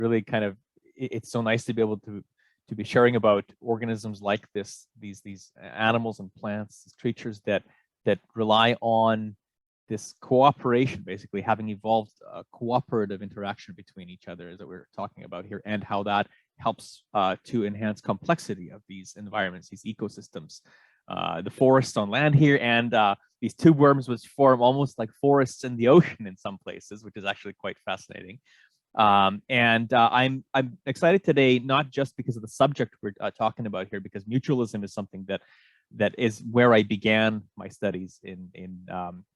really kind of, it's so nice to be able to be sharing about organisms like this, these animals and plants, these creatures that rely on this cooperation, basically having evolved a cooperative interaction between each other that we're talking about here, and how that helps to enhance complexity of these environments, these ecosystems. The forests on land here, and these tube worms, which form almost like forests in the ocean in some places, which is actually quite fascinating. I'm excited today, not just because of the subject we're talking about here, because mutualism is something that is where I began my studies in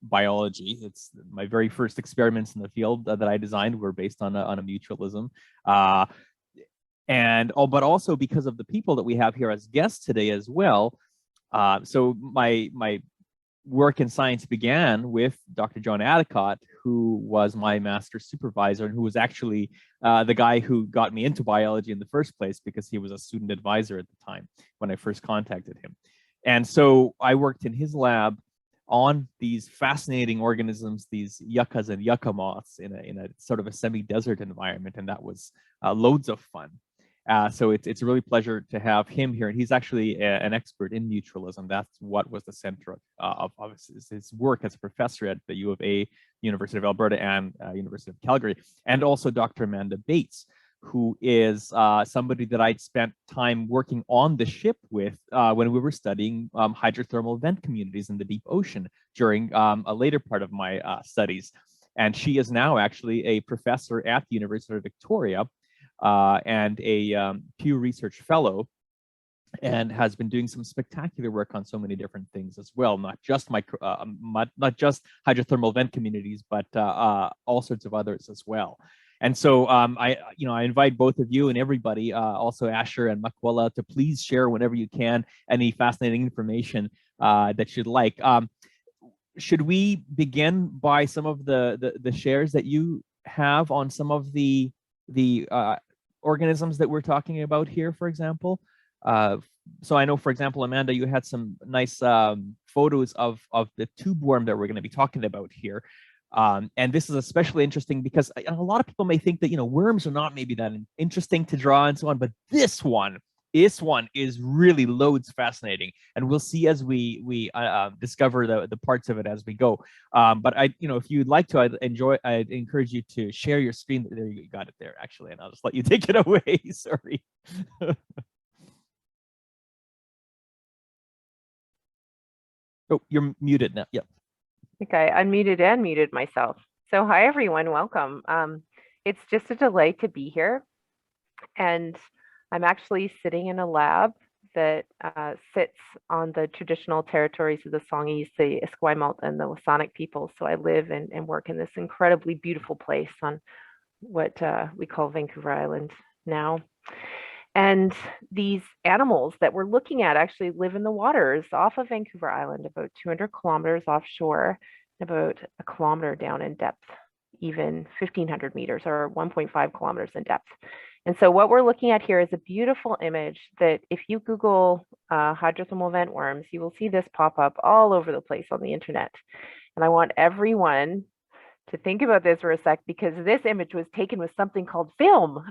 biology. It's my very first experiments in the field that I designed were based on a mutualism. But also because of the people that we have here as guests today as well. So my work in science began with Dr. John Addicott, who was my master's supervisor and who was actually the guy who got me into biology in the first place, because he was a student advisor at the time when I first contacted him. And so I worked in his lab on these fascinating organisms, these yuccas and yucca moths in a sort of a semi-desert environment, and that was loads of fun. So it's a really pleasure to have him here, and he's actually an expert in mutualism. That's what was the center of his work as a professor at the U of A, University of Alberta, and University of Calgary, and also Dr. Amanda Bates, who is somebody that I'd spent time working on the ship with when we were studying hydrothermal vent communities in the deep ocean during a later part of my studies. And she is now actually a professor at the University of Victoria, and a Pew Research Fellow, and has been doing some spectacular work on so many different things as well, not just not just hydrothermal vent communities, but all sorts of others as well. And so I invite both of you and everybody, also Ascher and Makwala, to please share whenever you can any fascinating information that you'd like. Should we begin by some of the shares that you have on some of the organisms that we're talking about here, for example? So I know, for example, Amanda, you had some nice photos of the tube worm that we're going to be talking about here. And this is especially interesting because a lot of people may think that, worms are not maybe that interesting to draw and so on, but this one is really loads fascinating, and we'll see as we discover the parts of it as we go. But if you'd like to, I'd encourage you to share your screen. There, you got it there, actually, and I'll just let you take it away. Sorry. Oh, you're muted now. Yep. I think I unmuted and muted myself. So hi, everyone. Welcome. It's just a delight to be here. And I'm actually sitting in a lab that sits on the traditional territories of the Songhees, the Esquimalt, and the Wasanic people. So I live and work in this incredibly beautiful place on what we call Vancouver Island now. And these animals that we're looking at actually live in the waters off of Vancouver Island, about 200 kilometers offshore, about a kilometer down in depth, even 1,500 meters or 1.5 kilometers in depth. And so what we're looking at here is a beautiful image that if you Google hydrothermal vent worms, you will see this pop up all over the place on the internet. And I want everyone to think about this for a sec, because this image was taken with something called film.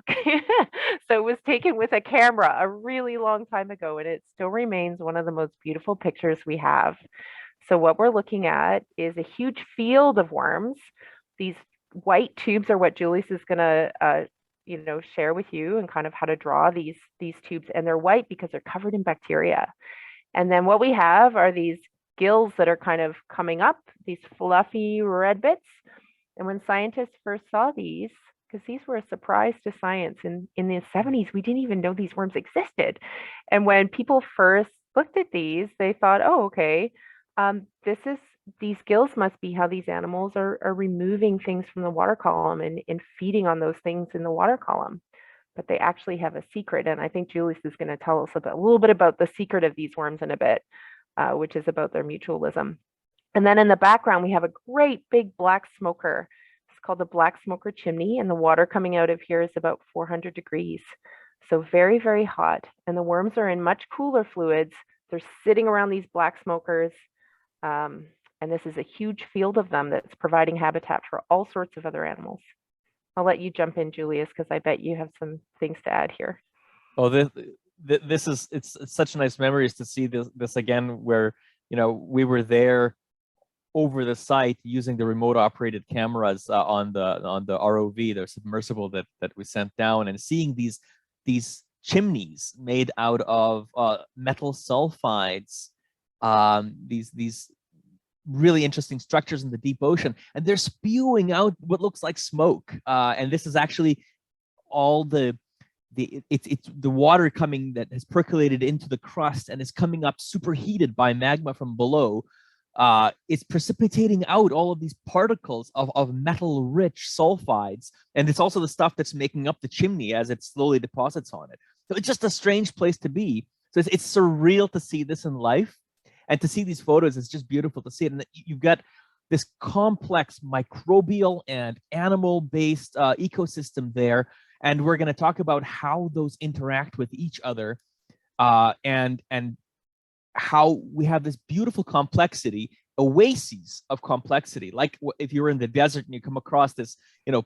So it was taken with a camera a really long time ago, and it still remains one of the most beautiful pictures we have. So what we're looking at is a huge field of worms. These white tubes are what Julius is going to share with you, and kind of how to draw these tubes. And they're white because they're covered in bacteria. And then what we have are these gills that are kind of coming up, these fluffy red bits. And when scientists first saw these, because these were a surprise to science in the 70s, we didn't even know these worms existed. And when people first looked at these, they thought, oh, okay, these gills must be how these animals are removing things from the water column and feeding on those things in the water column. But they actually have a secret. And I think Julius is going to tell us a little bit about the secret of these worms in a bit, which is about their mutualism. And then in the background, we have a great big black smoker. It's called the black smoker chimney, and the water coming out of here is about 400 degrees. So very, very hot. And the worms are in much cooler fluids. They're sitting around these black smokers. And this is a huge field of them that's providing habitat for all sorts of other animals. I'll let you jump in, Julius, because I bet you have some things to add here. Oh, this is it's such nice memories to see this again, where we were there over the site using the remote operated cameras on the ROV, the submersible that we sent down, and seeing these chimneys made out of metal sulfides, these really interesting structures in the deep ocean, and they're spewing out what looks like smoke. And this is actually all it's the water coming that has percolated into the crust and is coming up superheated by magma from below. It's precipitating out all of these particles of metal-rich sulfides, and it's also the stuff that's making up the chimney as it slowly deposits on it. So it's just a strange place to be. So it's surreal to see this in life, and to see these photos. It's just beautiful to see it. And you've got this complex microbial and animal-based ecosystem there, and we're going to talk about how those interact with each other, and how we have this beautiful complexity, oases of complexity. Like if you're in the desert and you come across this,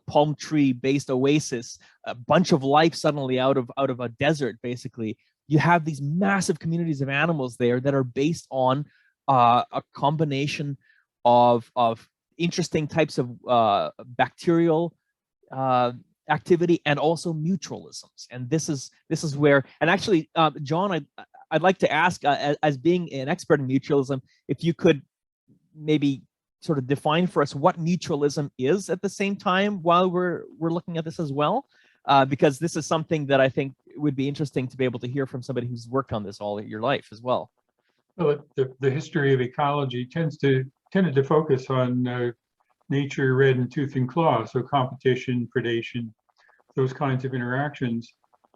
palm tree based oasis, a bunch of life suddenly out of a desert, basically. You have these massive communities of animals there that are based on a combination of interesting types of bacterial activity, and also mutualisms. And this is where, and actually, John, I'd like to ask, as being an expert in mutualism, if you could maybe sort of define for us what mutualism is at the same time while we're looking at this as well, because this is something that I think would be interesting to be able to hear from somebody who's worked on this all your life as well. Well, the history of ecology tended to focus on nature red in tooth and claw, so competition, predation, those kinds of interactions.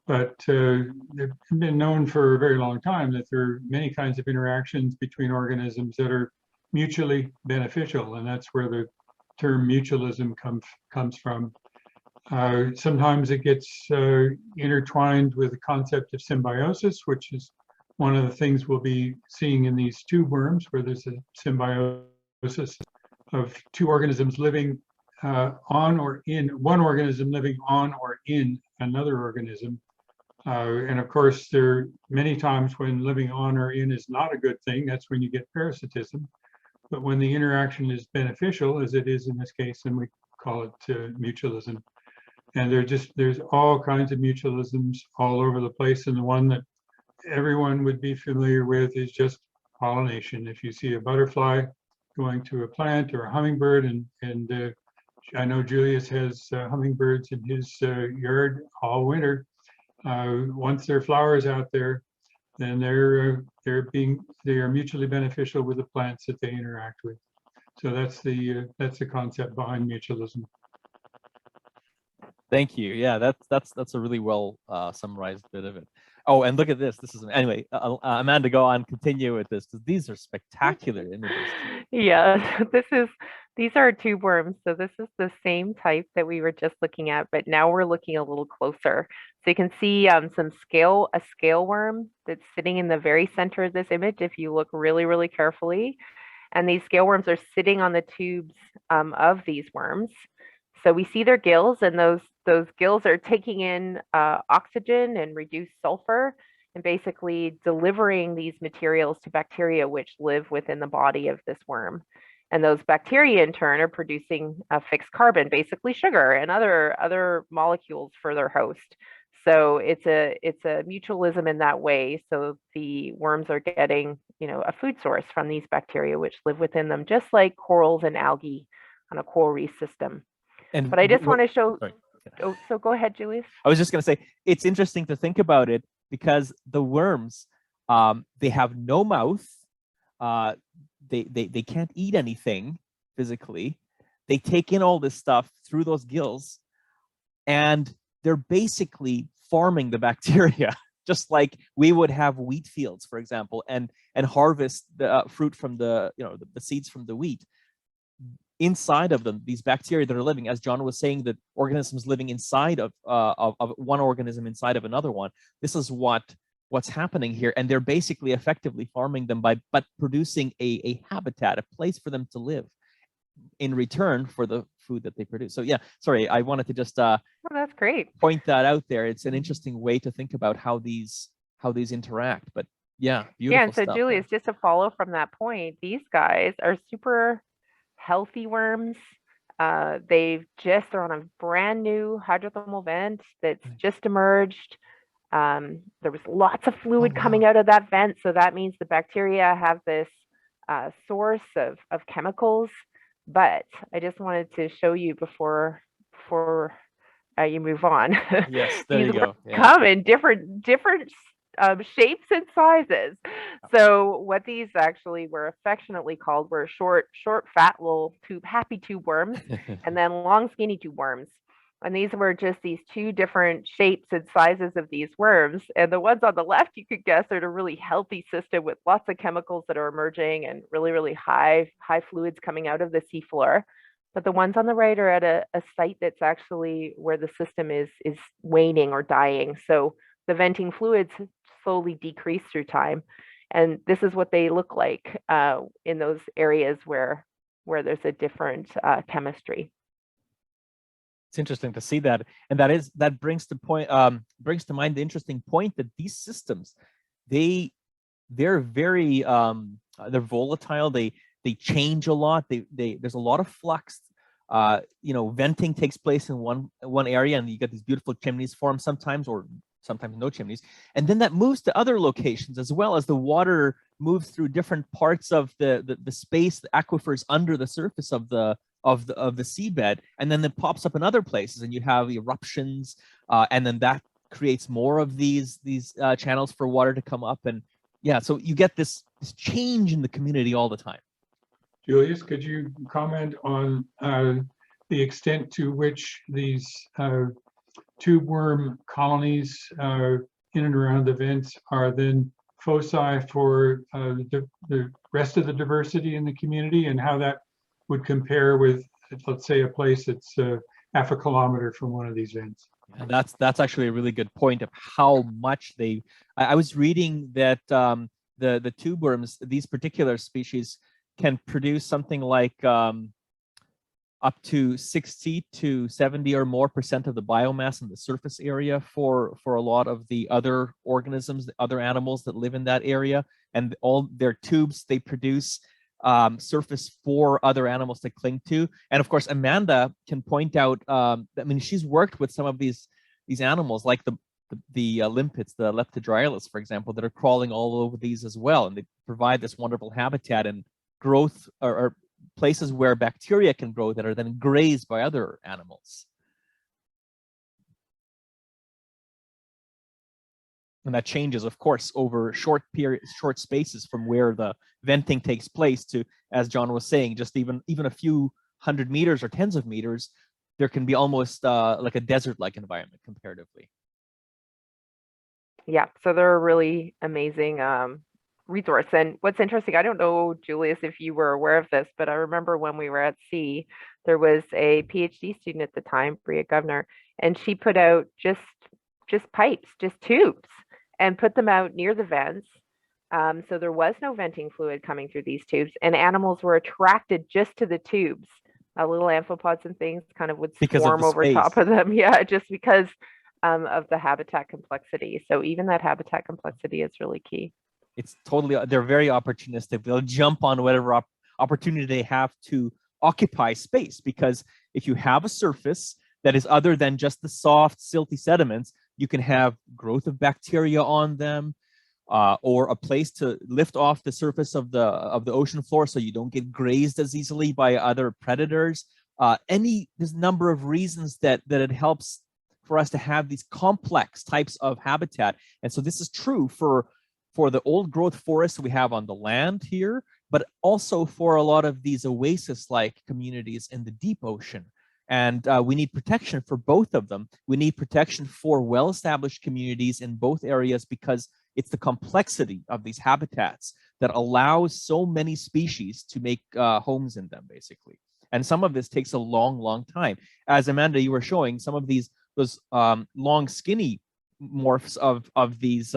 But it's been known for a very long time that there are many kinds of interactions between organisms that are mutually beneficial, and that's where the term mutualism comes from. Sometimes it gets intertwined with the concept of symbiosis, which is one of the things we'll be seeing in these tube worms, where there's a symbiosis of two organisms living on or in, one organism living on or in another organism. And of course, there are many times when living on or in is not a good thing. That's when you get parasitism. But when the interaction is beneficial, as it is in this case, then we call it mutualism. And there's all kinds of mutualisms all over the place. And the one that everyone would be familiar with is just pollination. If you see a butterfly going to a plant, or a hummingbird, and I know Julius has hummingbirds in his yard all winter. Once there are flowers out there, then they are mutually beneficial with the plants that they interact with. So that's the concept behind mutualism. Thank you. Yeah, that's a really well summarized bit of it. Oh, and look at this. This is, anyway, Amanda, go on, continue with this, because these are spectacular images. Yeah, these are tube worms. So this is the same type that we were just looking at, but now we're looking a little closer. So you can see a scale worm that's sitting in the very center of this image if you look really, really carefully. And these scale worms are sitting on the tubes of these worms. So we see their gills, and those gills are taking in oxygen and reduced sulfur, and basically delivering these materials to bacteria which live within the body of this worm. And those bacteria in turn are producing fixed carbon, basically sugar and other molecules for their host. So it's a mutualism in that way. So the worms are getting, a food source from these bacteria which live within them, just like corals and algae on a coral reef system. But I just want to show. Sorry. Oh, so go ahead, Julius. I was just going to say, it's interesting to think about it, because the worms, they have no mouth. They can't eat anything physically. They take in all this stuff through those gills, and they're basically farming the bacteria, just like we would have wheat fields, for example, and harvest the fruit from the seeds from the wheat. Inside of them, these bacteria that are living, as John was saying, that organisms living inside of one organism inside of another one. This is what's happening here, and they're basically effectively farming them but producing a habitat, a place for them to live, in return for food that they produce. So yeah, sorry, I wanted to just Oh, that's great. point that out there. It's an interesting way to think about how these interact. But yeah, beautiful Yeah, and so stuff Julius, just to follow from that point, these guys are super healthy worms. They're on a brand new hydrothermal vent that's just emerged. There was lots of fluid coming out of that vent, so that means the bacteria have this source of chemicals. But I just wanted to show you before you move on. Yes, there These you go. worms Yeah. come in different shapes and sizes. So what these actually were affectionately called were short, fat little happy tube worms, and then long, skinny tube worms. And these were just these two different shapes and sizes of these worms. And the ones on the left, you could guess, are a really healthy system with lots of chemicals that are emerging and really, really high fluids coming out of the seafloor. But the ones on the right are at a site that's actually where the system is waning or dying. So the venting fluids slowly decrease through time. And this is what they look like in those areas where there's a different chemistry. It's interesting to see that, and that brings to mind the interesting point that these systems, they're very they're volatile. They change a lot. There's a lot of flux. Venting takes place in one area, and you get these beautiful chimneys form sometimes, or sometimes no chimneys, and then that moves to other locations as well as the water moves through different parts of the space, the aquifers under the surface of the seabed, and then it pops up in other places, and you have eruptions, and then that creates more of these channels for water to come up, and yeah, so you get this change in the community all the time. Julius, could you comment on the extent to which these tube worm colonies in and around the vents are then foci for the rest of the diversity in the community, and how that would compare with, let's say, a place that's half a kilometer from one of these vents? And that's actually a really good point of how much I was reading that the tube worms, these particular species, can produce something like up to 60 to 70 or more % of the biomass in the surface area for a lot of the other organisms, the other animals that live in that area. And all their tubes, they produce surface for other animals to cling to. And of course, Amanda can point out, she's worked with some of these animals, like the limpets, the leptodrylis, for example, that are crawling all over these as well. And they provide this wonderful habitat and growth, or places where bacteria can grow that are then grazed by other animals. And that changes, of course, over short spaces from where the venting takes place to, as John was saying, just even a few 100 meters or tens of meters, there can be almost like a desert-like environment comparatively. Yeah, so they're a really amazing resource. And what's interesting, I don't know, Julius, if you were aware of this, but I remember when we were at sea, there was a PhD student at the time, Bria Governor, and she put out just pipes, just tubes, and put them out near the vents. So there was no venting fluid coming through these tubes, and animals were attracted just to the tubes. Little amphipods and things kind of would swarm over top of them. Yeah, just because of the habitat complexity. So even that habitat complexity is really key. It's totally, they're very opportunistic. They'll jump on whatever opportunity they have to occupy space, because if you have a surface that is other than just the soft, silty sediments, you can have growth of bacteria on them, or a place to lift off the surface of the ocean floor so you don't get grazed as easily by other predators. There's a number of reasons that it helps for us to have these complex types of habitat. And so this is true for the old growth forests we have on the land here, but also for a lot of these oasis-like communities in the deep ocean. And we need protection for both of them. We need protection for well-established communities in both areas, because it's the complexity of these habitats that allows so many species to make homes in them, basically. And some of this takes a long, long time. As Amanda, you were showing, some of those long, skinny morphs of these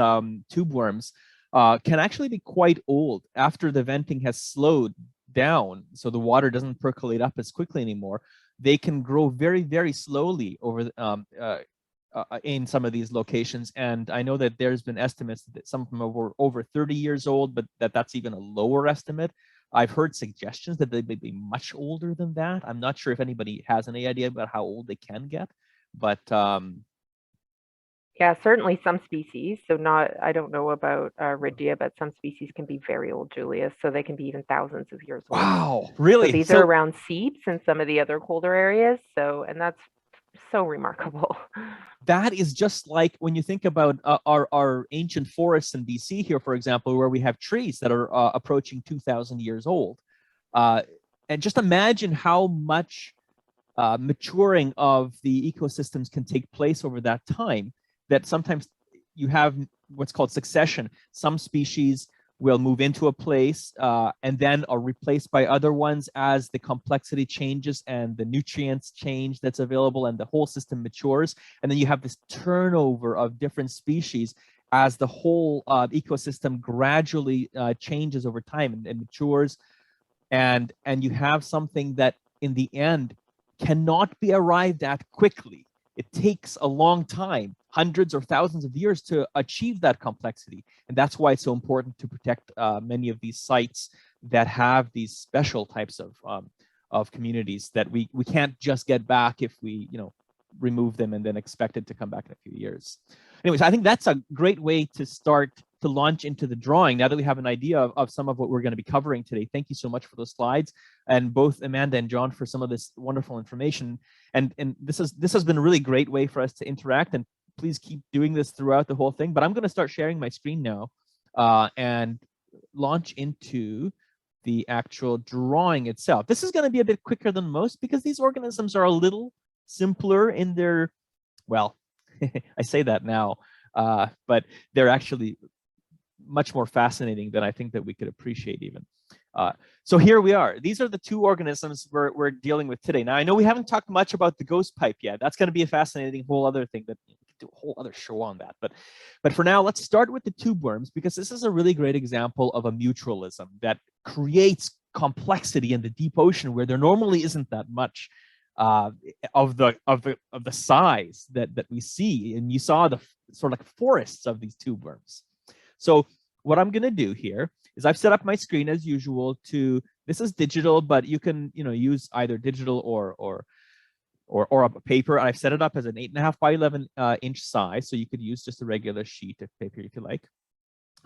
tube worms can actually be quite old after the venting has slowed down, so the water doesn't percolate up as quickly anymore. they can grow very, very slowly over in some of these locations. And I know that there's been estimates that some of them are over 30 years old, but that's even a lower estimate. I've heard suggestions that they may be much older than that. I'm not sure if anybody has any idea about how old they can get, but yeah, certainly some species. So I don't know about Ridia, but some species can be very old, Julius. So they can be even thousands of years old. wow, So really? these are around seeps and some of the other colder areas. So, and that's so remarkable. That is just like when you think about our ancient forests in BC here, for example, where we have trees that are approaching 2,000 years old. And just imagine how much maturing of the ecosystems can take place over that time, that sometimes you have what's called succession. Some species will move into a place and then are replaced by other ones as the complexity changes and the nutrients change that's available and the whole system matures. And then you have this turnover of different species as the whole ecosystem gradually changes over time and matures. And you have something that in the end cannot be arrived at quickly. It takes a long time, hundreds or thousands of years to achieve that complexity. And that's why it's so important to protect many of these sites that have these special types of communities that we can't just get back if we, remove them and then expect it to come back in a few years. Anyways, I think that's a great way to start to launch into the drawing now that we have an idea of some of what we're going to be covering today. Thank you so much for those slides, and both Amanda and John for some of this wonderful information. And this has been a really great way for us to interact, and please keep doing this throughout the whole thing. But I'm going to start sharing my screen now and launch into the actual drawing itself. This is going to be a bit quicker than most because these organisms are a little simpler in their, well, I say that now, but they're actually much more fascinating than I think that we could appreciate even. So here we are. These are the two organisms we're dealing with today. Now, I know we haven't talked much about the ghost pipe yet. That's going to be a fascinating whole other thing that we could do a whole other show on that. But for now, let's start with the tube worms, because this is a really great example of a mutualism that creates complexity in the deep ocean where there normally isn't that much of the size that we see. And you saw the sort of like forests of these tube worms. So what I'm going to do here is I've set up my screen as usual to, this is digital, but you can, use either digital or a paper. I've set it up as an 8.5 by 11 inch size. So you could use just a regular sheet of paper if you like.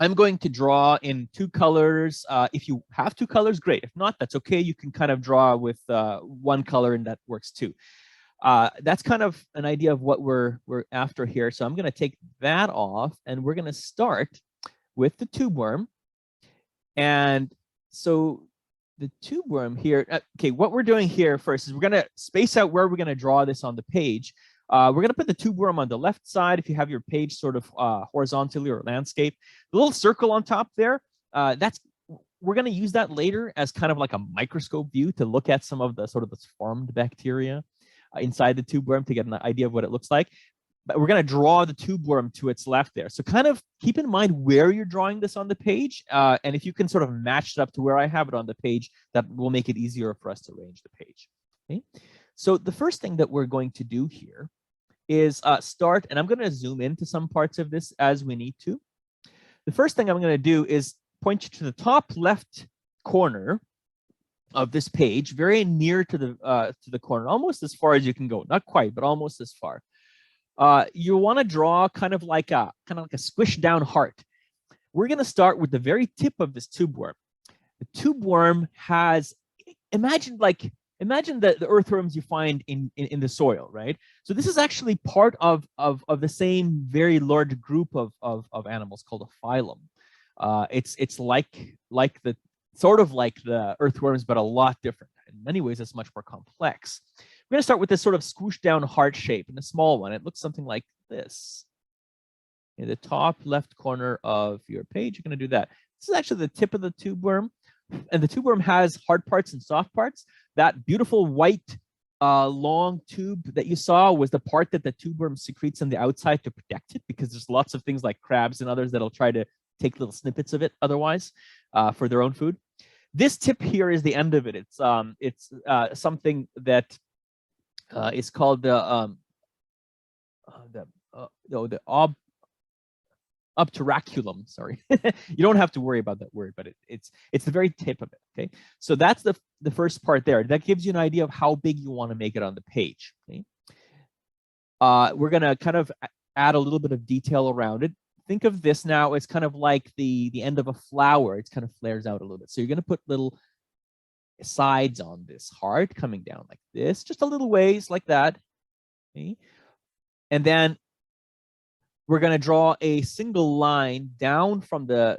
I'm going to draw in two colors. If you have two colors, great. If not, that's okay. You can kind of draw with one color and that works too. That's kind of an idea of what we're after here. So I'm going to take that off and we're going to start with the tube worm. And so the tube worm here, okay, what we're doing here first is we're going to space out where we're going to draw this on the page. We're going to put the tube worm on the left side if you have your page sort of horizontally or landscape. The little circle on top there, we're going to use that later as kind of like a microscope view to look at some of the sort of this formed bacteria inside the tube worm to get an idea of what it looks like. But we're going to draw the tube worm to its left there. So kind of keep in mind where you're drawing this on the page. And if you can sort of match it up to where I have it on the page, that will make it easier for us to arrange the page. Okay. So the first thing that we're going to do here is start, and I'm going to zoom into some parts of this as we need to. The first thing I'm going to do is point you to the top left corner of this page, very near to the corner, almost as far as you can go. Not quite, but almost as far. You want to draw kind of like a squished down heart. We're going to start with the very tip of this tube worm. The tube worm has, imagine the earthworms you find in the soil, right? So this is actually part of the same very large group of animals called a phylum. It's like the sort of like the earthworms, but a lot different. In many ways, it's much more complex. We're going to start with this sort of squished down heart shape in a small one. It looks something like this. In the top left corner of your page, you're going to do that. This is actually the tip of the tube worm. And the tube worm has hard parts and soft parts. That beautiful white long tube that you saw was the part that the tube worm secretes on the outside to protect it, because there's lots of things like crabs and others that'll try to take little snippets of it otherwise for their own food. This tip here is the end of it. It's something that is called the obturaculum. Sorry, you don't have to worry about that word, but it's the very tip of it. Okay, so that's the first part there. That gives you an idea of how big you want to make it on the page. Okay, we're gonna kind of add a little bit of detail around it. Think of this now as kind of like the end of a flower. It kind of flares out a little bit. So you're gonna put little sides on this heart coming down like this, just a little ways like that. Okay, and then we're going to draw a single line down from the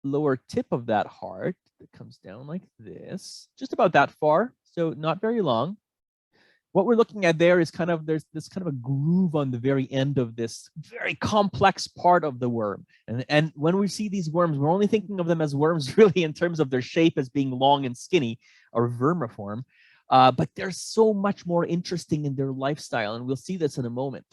lower tip of that heart that comes down like this, just about that far, so not very long. What we're looking at there is kind of, there's this kind of a groove on the very end of this very complex part of the worm. And when we see these worms, we're only thinking of them as worms really in terms of their shape as being long and skinny, or vermiform. But they're so much more interesting in their lifestyle, and we'll see this in a moment.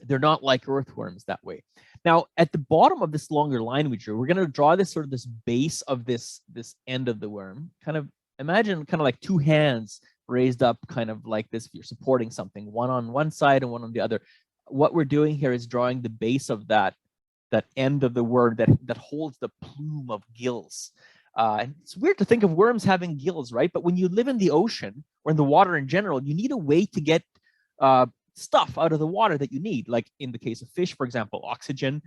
They're not like earthworms that way. Now, at the bottom of this longer line we drew, we're going to draw this sort of this base of this end of the worm. Kind of imagine kind of like two hands raised up, kind of like this if you're supporting something, one on one side and one on the other. What we're doing here is drawing the base of that end of the worm that holds the plume of gills. It's weird to think of worms having gills, right? But when you live in the ocean or in the water in general, you need a way to get stuff out of the water that you need, like in the case of fish, for example, oxygen,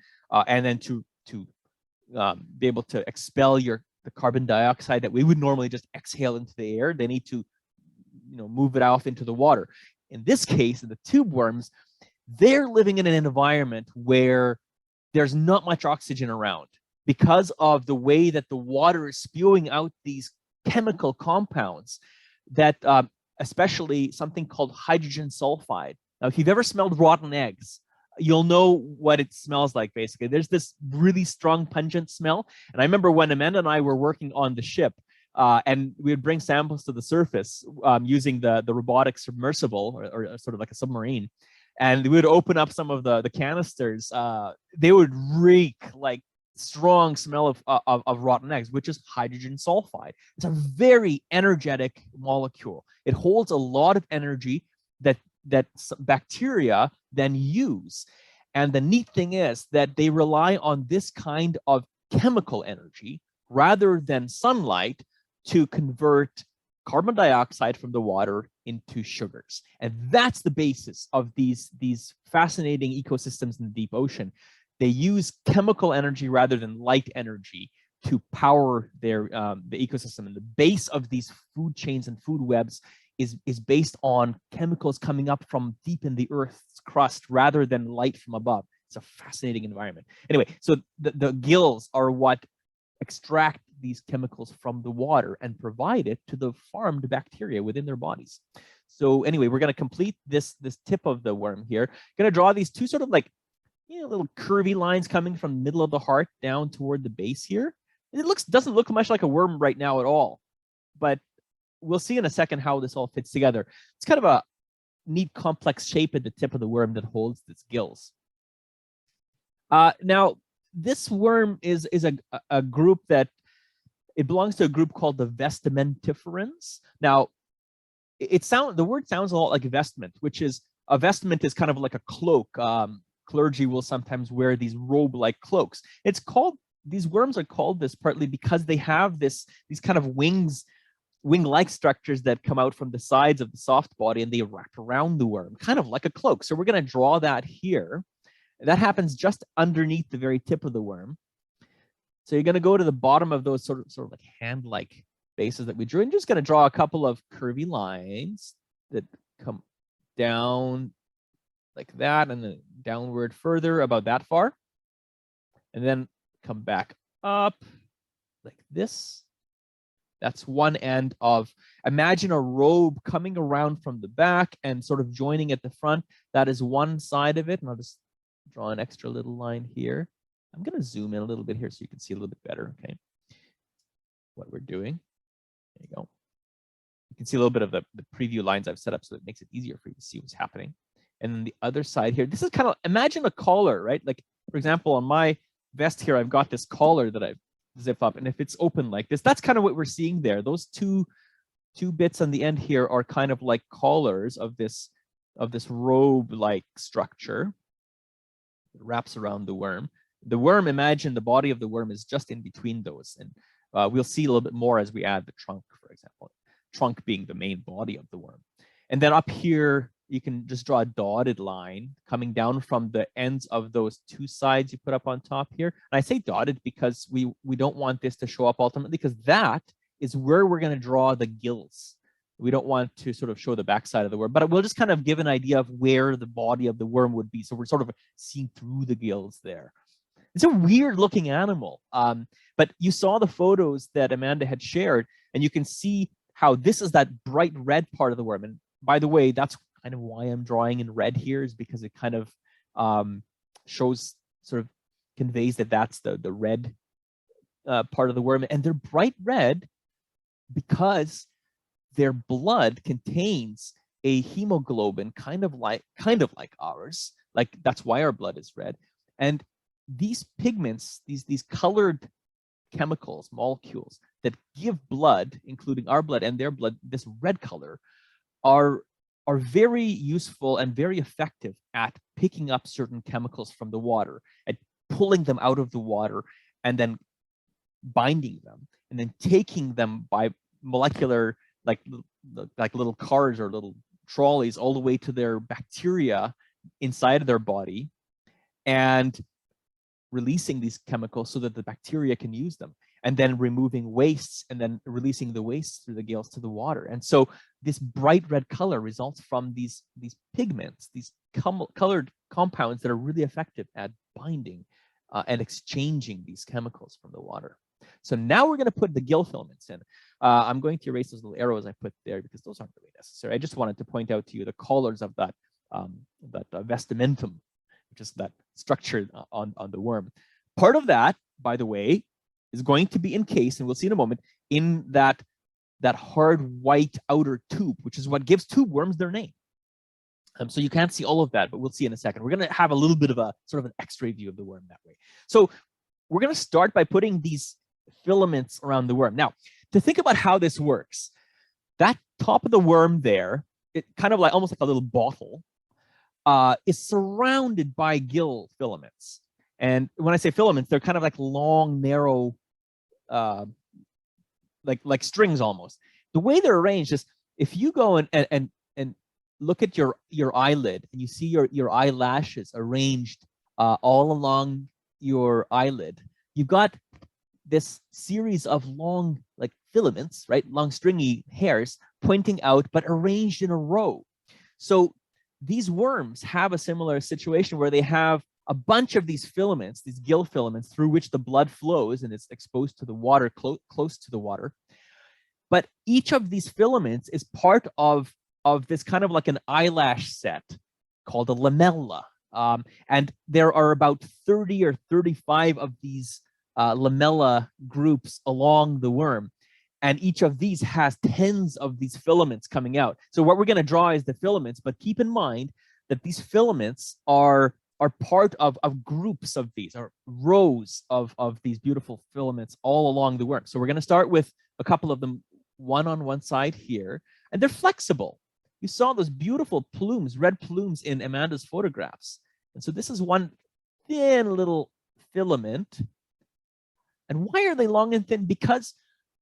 and then to be able to expel the carbon dioxide that we would normally just exhale into the air. They need to, move it off into the water. In this case, in the tube worms, they're living in an environment where there's not much oxygen around because of the way that the water is spewing out these chemical compounds that especially something called hydrogen sulfide. Now, if you've ever smelled rotten eggs, you'll know what it smells like, basically. There's this really strong, pungent smell. And I remember when Amanda and I were working on the ship, and we would bring samples to the surface using the robotic submersible, or sort of like a submarine. And we would open up some of the canisters. They would reek like strong smell of rotten eggs, which is hydrogen sulfide. It's a very energetic molecule. It holds a lot of energy that bacteria then use. And the neat thing is that they rely on this kind of chemical energy rather than sunlight to convert carbon dioxide from the water into sugars. And that's the basis of these fascinating ecosystems in the deep ocean. They use chemical energy rather than light energy to power their the ecosystem. And the base of these food chains and food webs is based on chemicals coming up from deep in the Earth's crust rather than light from above. It's a fascinating environment. Anyway, so the gills are what extract these chemicals from the water and provide it to the farmed bacteria within their bodies. So anyway, we're going to complete this tip of the worm here. Going to draw these two sort of like little curvy lines coming from the middle of the heart down toward the base here. And it doesn't look much like a worm right now at all, but we'll see in a second how this all fits together. It's kind of a neat, complex shape at the tip of the worm that holds its gills. Now, this worm is a group that it belongs to a group called the vestamentiferans. Now, the word sounds a lot like vestment, which is a vestment is kind of like a cloak. Clergy will sometimes wear these robe-like cloaks. These worms are called this partly because they have these kind of wing-like structures that come out from the sides of the soft body, and they wrap around the worm, kind of like a cloak. So we're going to draw that here. That happens just underneath the very tip of the worm. So you're going to go to the bottom of those sort of like hand-like bases that we drew, and just going to draw a couple of curvy lines that come down like that, and then downward further about that far, and then come back up like this. That's one end of, imagine a robe coming around from the back and sort of joining at the front. That is one side of it. And I'll just draw an extra little line here. I'm going to zoom in a little bit here so you can see a little bit better, okay, what we're doing. There you go. You can see a little bit of the preview lines I've set up, so it makes it easier for you to see what's happening. And then the other side here, this is kind of, imagine a collar, right? Like, for example, on my vest here, I've got this collar that I've zip up, and if it's open like this, that's kind of what we're seeing there. Those two two bits on the end here are kind of like collars of this robe-like structure. It wraps around the worm. The worm, imagine the body of the worm is just in between those. And we'll see a little bit more as we add the trunk, for example, trunk being the main body of the worm. And then up here, you can just draw a dotted line coming down from the ends of those two sides you put up on top here. And I say dotted because we don't want this to show up ultimately, because that is where we're going to draw the gills. We don't want to sort of show the backside of the worm, but we'll just kind of give an idea of where the body of the worm would be. So we're sort of seeing through the gills there. It's a weird looking animal, but you saw the photos that Amanda had shared, and you can see how this is that bright red part of the worm. And by the way, that's kind of why I'm drawing in red here, is because it kind of shows, sort of conveys that that's the red part of the worm. And they're bright red because their blood contains a hemoglobin kind of like ours. Like, that's why our blood is red. And these pigments, these colored chemicals, molecules that give blood, including our blood and their blood, this red color, are very useful and very effective at picking up certain chemicals from the water, at pulling them out of the water and then binding them, and then taking them by molecular, like little cars or little trolleys, all the way to their bacteria inside of their body, and releasing these chemicals so that the bacteria can use them, and then removing wastes, and then releasing the wastes through the gills to the water. And so this bright red color results from these pigments, these colored compounds that are really effective at binding and exchanging these chemicals from the water. So now we're going to put the gill filaments in. I'm going to erase those little arrows I put there because those aren't really necessary. I just wanted to point out to you the collars of that vestamentum, which is that structure on the worm. Part of that, by the way, is going to be encased, and we'll see in a moment, in that hard white outer tube, which is what gives tube worms their name. So you can't see all of that, but we'll see in a second. We're going to have a little bit of a sort of an X-ray view of the worm that way. So we're going to start by putting these filaments around the worm. Now, to think about how this works, that top of the worm there, it kind of like almost like a little bottle, is surrounded by gill filaments. And when I say filaments, they're kind of like long, narrow, like strings almost. The way they're arranged is, if you go and look at your eyelid, and you see your eyelashes arranged all along your eyelid, you've got this series of long, like filaments, right? Long stringy hairs pointing out, but arranged in a row. So these worms have a similar situation where they have a bunch of these filaments, these gill filaments, through which the blood flows and it's exposed to the water, close to the water. But each of these filaments is part of this kind of like an eyelash set called a lamella. And there are about 30 or 35 of these lamella groups along the worm. And each of these has tens of these filaments coming out. So what we're going to draw is the filaments, but keep in mind that these filaments are part of groups of these, or rows of these beautiful filaments all along the worm. So we're going to start with a couple of them, one on one side here, and they're flexible. You saw those beautiful plumes, red plumes in Amanda's photographs. And so this is one thin little filament. And why are they long and thin? Because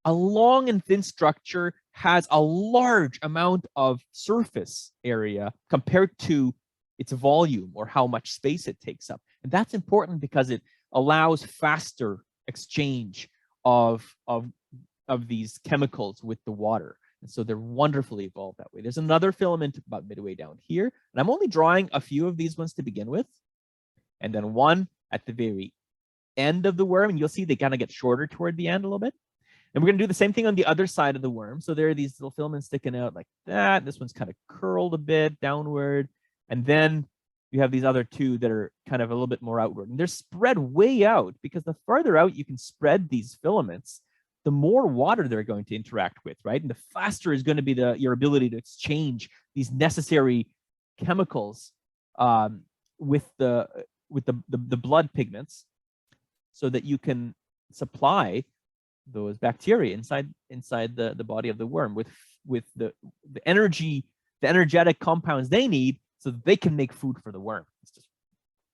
a long and thin structure has a large amount of surface area compared to its volume, or how much space it takes up. And that's important because it allows faster exchange of these chemicals with the water. And so they're wonderfully evolved that way. There's another filament about midway down here. And I'm only drawing a few of these ones to begin with, and then one at the very end of the worm. And you'll see they kind of get shorter toward the end a little bit. And we're going to do the same thing on the other side of the worm. So there are these little filaments sticking out like that. This one's kind of curled a bit downward. And then you have these other two that are kind of a little bit more outward. And they're spread way out, because the farther out you can spread these filaments, the more water they're going to interact with, right? And the faster is going to be your ability to exchange these necessary chemicals with the blood pigments, so that you can supply those bacteria inside the body of the worm with the energy, the energetic compounds they need, so that they can make food for the worm. It's just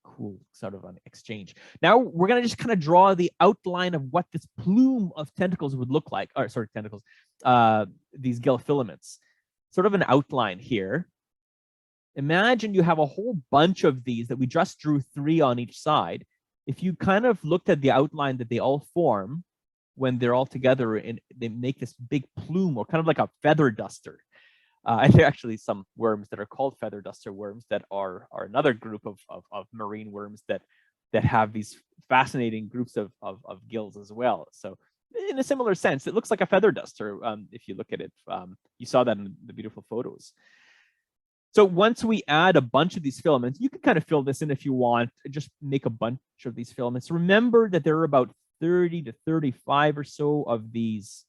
cool sort of an exchange. Now we're going to just kind of draw the outline of what this plume of tentacles would look like. Or sorry, tentacles, these gill filaments. Sort of an outline here. Imagine you have a whole bunch of these that we just drew 3 on each side. If you kind of looked at the outline that they all form when they're all together, and they make this big plume, or kind of like a feather duster. And there are actually some worms that are called feather duster worms that are another group of marine worms that have these fascinating groups of gills as well. So in a similar sense, it looks like a feather duster if you look at it. You saw that in the beautiful photos. So once we add a bunch of these filaments, you can kind of fill this in if you want, just make a bunch of these filaments. Remember that there are about 30 to 35 or so of these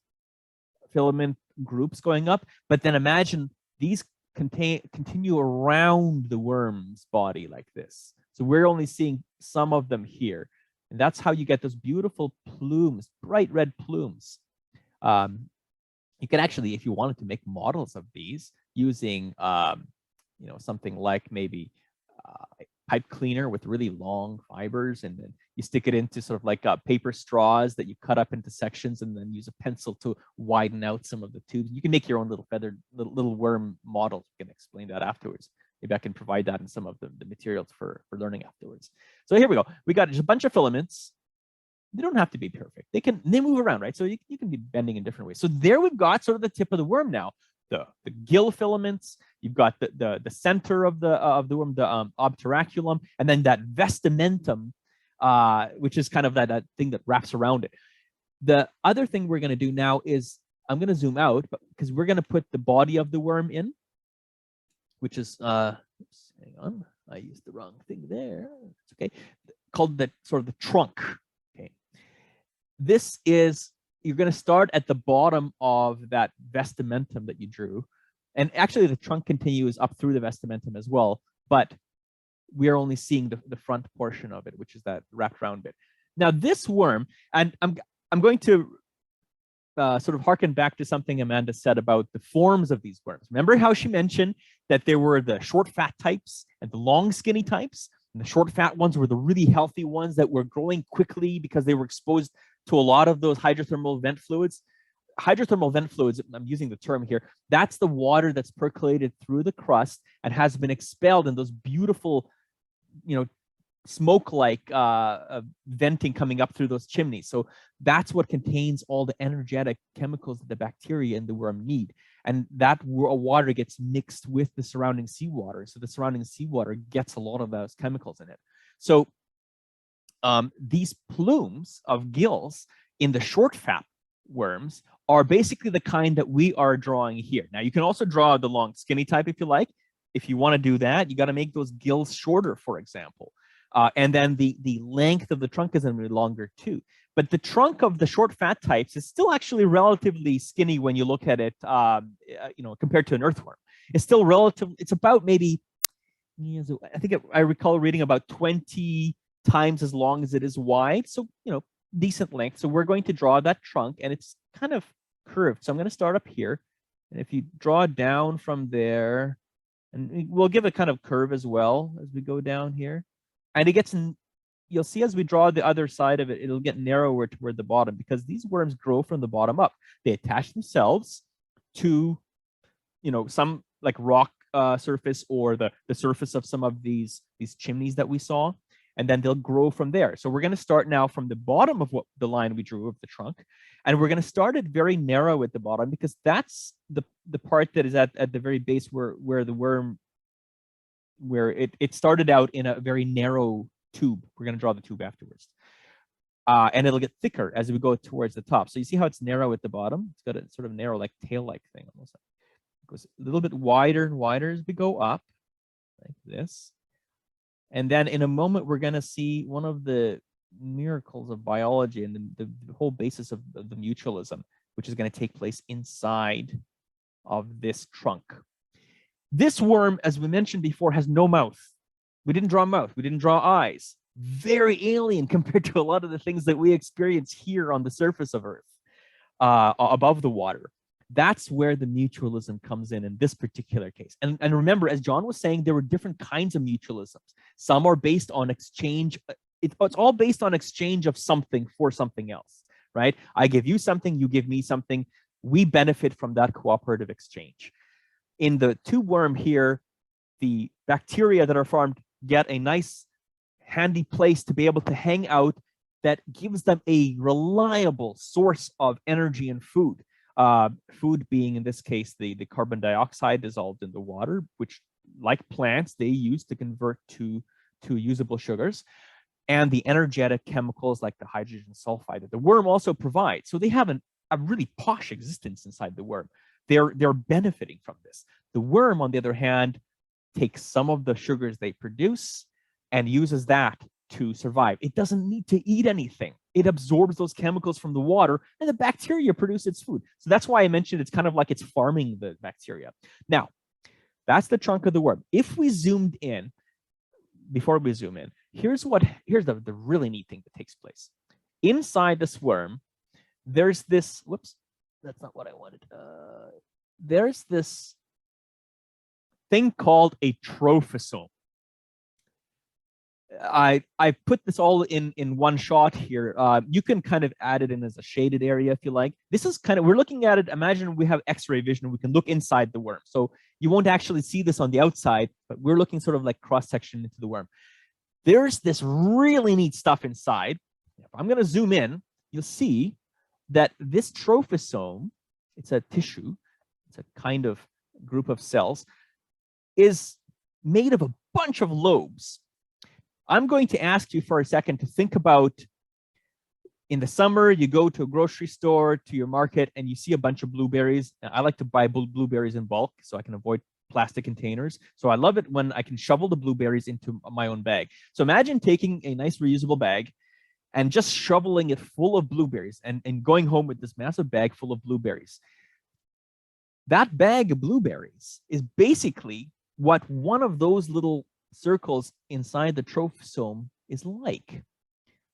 filament groups going up, but then imagine these continue around the worm's body like this. So we're only seeing some of them here. And that's how you get those beautiful plumes, bright red plumes. You can actually, if you wanted to make models of these using something like maybe pipe cleaner with really long fibers, and then you stick it into sort of like paper straws that you cut up into sections, and then use a pencil to widen out some of the tubes. You can make your own little feathered little worm models. You can explain that afterwards. Maybe I can provide that in some of the materials for learning afterwards. So here we go. We got just a bunch of filaments. They don't have to be perfect. They move around, right? So you can be bending in different ways. So there we've got sort of the tip of the worm now. The gill filaments, you've got the center of the worm, the obturaculum, and then that vestamentum, which is kind of that thing that wraps around it. The other thing we're going to do now is, I'm going to zoom out, because we're going to put the body of the worm in, which is oops, hang on, I used the wrong thing there. It's okay. Called the sort of the trunk. Okay, this is. You're going to start at the bottom of that vestamentum that you drew. And actually the trunk continues up through the vestamentum as well, but we are only seeing the front portion of it, which is that wrapped around bit. Now this worm, and I'm going to sort of harken back to something Amanda said about the forms of these worms. Remember how she mentioned that there were the short fat types and the long skinny types? And the short fat ones were the really healthy ones that were growing quickly because they were exposed to a lot of those hydrothermal vent fluids. Hydrothermal vent fluids, I'm using the term here, that's the water that's percolated through the crust and has been expelled in those beautiful, smoke-like venting coming up through those chimneys. So that's what contains all the energetic chemicals that the bacteria in the worm need. And that water gets mixed with the surrounding seawater. So the surrounding seawater gets a lot of those chemicals in it. So these plumes of gills in the short fat worms are basically the kind that we are drawing here. Now, you can also draw the long skinny type if you like. If you want to do that, you got to make those gills shorter, for example. And then the length of the trunk is going to be longer too. But the trunk of the short fat types is still actually relatively skinny when you look at it, compared to an earthworm. It's still relative. It's about maybe, I think I recall reading about 20 times as long as it is wide. So, decent length. So we're going to draw that trunk, and it's kind of curved. So I'm going to start up here. And if you draw down from there, and we'll give a kind of curve as well as we go down here. And it gets, you'll see as we draw the other side of it, it'll get narrower toward the bottom because these worms grow from the bottom up. They attach themselves to, some like rock surface or the surface of some of these chimneys that we saw, and then they'll grow from there. So we're going to start now from the bottom of the line we drew of the trunk, and we're going to start it very narrow at the bottom because that's the part that is at the very base where the worm, where it started out in a very narrow tube. We're going to draw the tube afterwards. And it'll get thicker as we go towards the top. So you see how it's narrow at the bottom? It's got a sort of narrow, like tail-like thing almost. It goes a little bit wider and wider as we go up, like this. And then in a moment, we're going to see one of the miracles of biology and the whole basis of the mutualism, which is going to take place inside of this trunk. This worm, as we mentioned before, has no mouth. We didn't draw a mouth. We didn't draw eyes. Very alien compared to a lot of the things that we experience here on the surface of Earth, above the water. That's where the mutualism comes in this particular case. And remember, as John was saying, there were different kinds of mutualisms. Some are based on exchange. It's all based on exchange of something for something else, right? I give you something, you give me something. We benefit from that cooperative exchange. In the tube worm here, the bacteria that are formed get a nice handy place to be able to hang out that gives them a reliable source of energy and food. Food being, in this case, the carbon dioxide dissolved in the water, which, like plants, they use to convert to usable sugars, and the energetic chemicals like the hydrogen sulfide that the worm also provides. So they have a really posh existence inside the worm. They're benefiting from this. The worm, on the other hand, takes some of the sugars they produce and uses that to survive. It doesn't need to eat anything. It absorbs those chemicals from the water, and the bacteria produce its food. So that's why I mentioned it's kind of like it's farming the bacteria. Now, that's the trunk of the worm. If we zoomed in, before we zoom in, here's the really neat thing that takes place. Inside this worm, there's this, whoops, that's not what I wanted. There's this thing called a trophosome. I put this all in one shot here. You can kind of add it in as a shaded area if you like. This is kind of, we're looking at it, imagine we have X-ray vision, we can look inside the worm. So you won't actually see this on the outside, but we're looking sort of like cross-section into the worm. There's this really neat stuff inside. If I'm going to zoom in, you'll see that this trophosome, it's a tissue, it's a kind of group of cells, is made of a bunch of lobes. I'm going to ask you for a second to think about, in the summer, you go to a grocery store, to your market, and you see a bunch of blueberries. I like to buy blueberries in bulk so I can avoid plastic containers. So I love it when I can shovel the blueberries into my own bag. So imagine taking a nice reusable bag and just shoveling it full of blueberries and going home with this massive bag full of blueberries. That bag of blueberries is basically what one of those little circles inside the trophosome is like.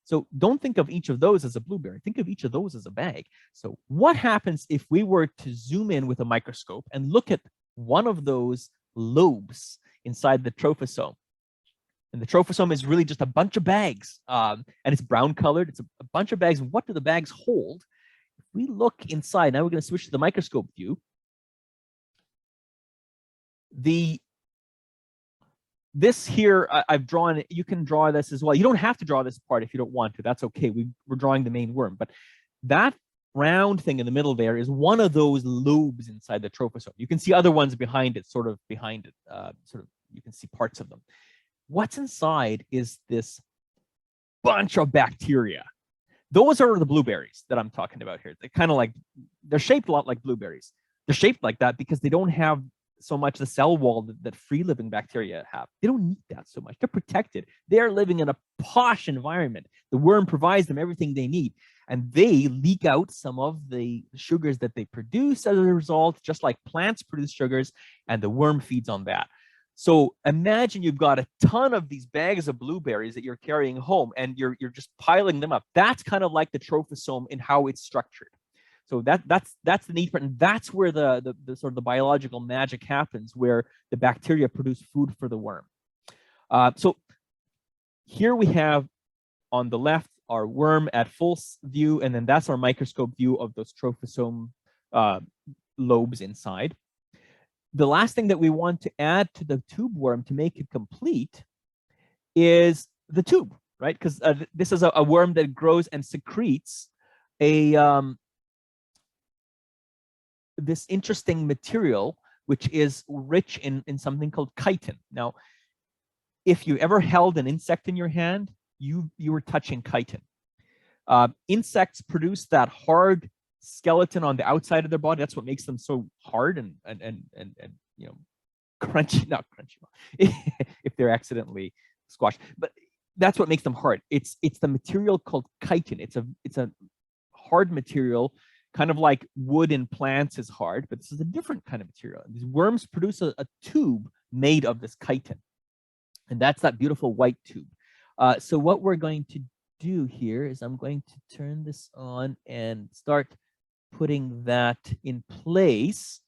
So don't think of each of those as a blueberry. Think of each of those as a bag. So what happens if we were to zoom in with a microscope and look at one of those lobes inside the trophosome? And the trophosome is really just a bunch of bags, and it's brown colored. It's a bunch of bags. What do the bags hold? If we look inside, now we're going to switch to the microscope view. This here, I've drawn, you can draw this as well. You don't have to draw this part if you don't want to. That's okay. We're drawing the main worm. But that round thing in the middle there is one of those lobes inside the trophosome. You can see other ones behind it, sort of behind it. You can see parts of them. What's inside is this bunch of bacteria. Those are the blueberries that I'm talking about here. They're kind of like, they're shaped a lot like blueberries. They're shaped like that because they don't have so much the cell wall that free living bacteria have. They don't need that so much. They're protected. They're living in a posh environment. The worm provides them everything they need, and they leak out some of the sugars that they produce as a result, just like plants produce sugars, and the worm feeds on that. So imagine you've got a ton of these bags of blueberries that you're carrying home, and you're just piling them up. That's kind of like the trophosome in how it's structured. So that's the neat part, and that's where the sort of the biological magic happens, where the bacteria produce food for the worm. So here we have on the left our worm at full view, and then that's our microscope view of those trophosome lobes inside. The last thing that we want to add to the tube worm to make it complete is the tube, right? Because this is a worm that grows and secretes this interesting material, which is rich in something called chitin. Now, if you ever held an insect in your hand, you were touching chitin. Insects produce that hard skeleton on the outside of their body. That's what makes them so hard and you know, crunchy, not crunchy, if they're accidentally squashed. But that's what makes them hard. It's the material called chitin. It's a hard material, kind of like wood in plants is hard, but this is a different kind of material. These worms produce a tube made of this chitin, and that's that beautiful white tube. So what we're going to do here is I'm going to turn this on and start putting that in place.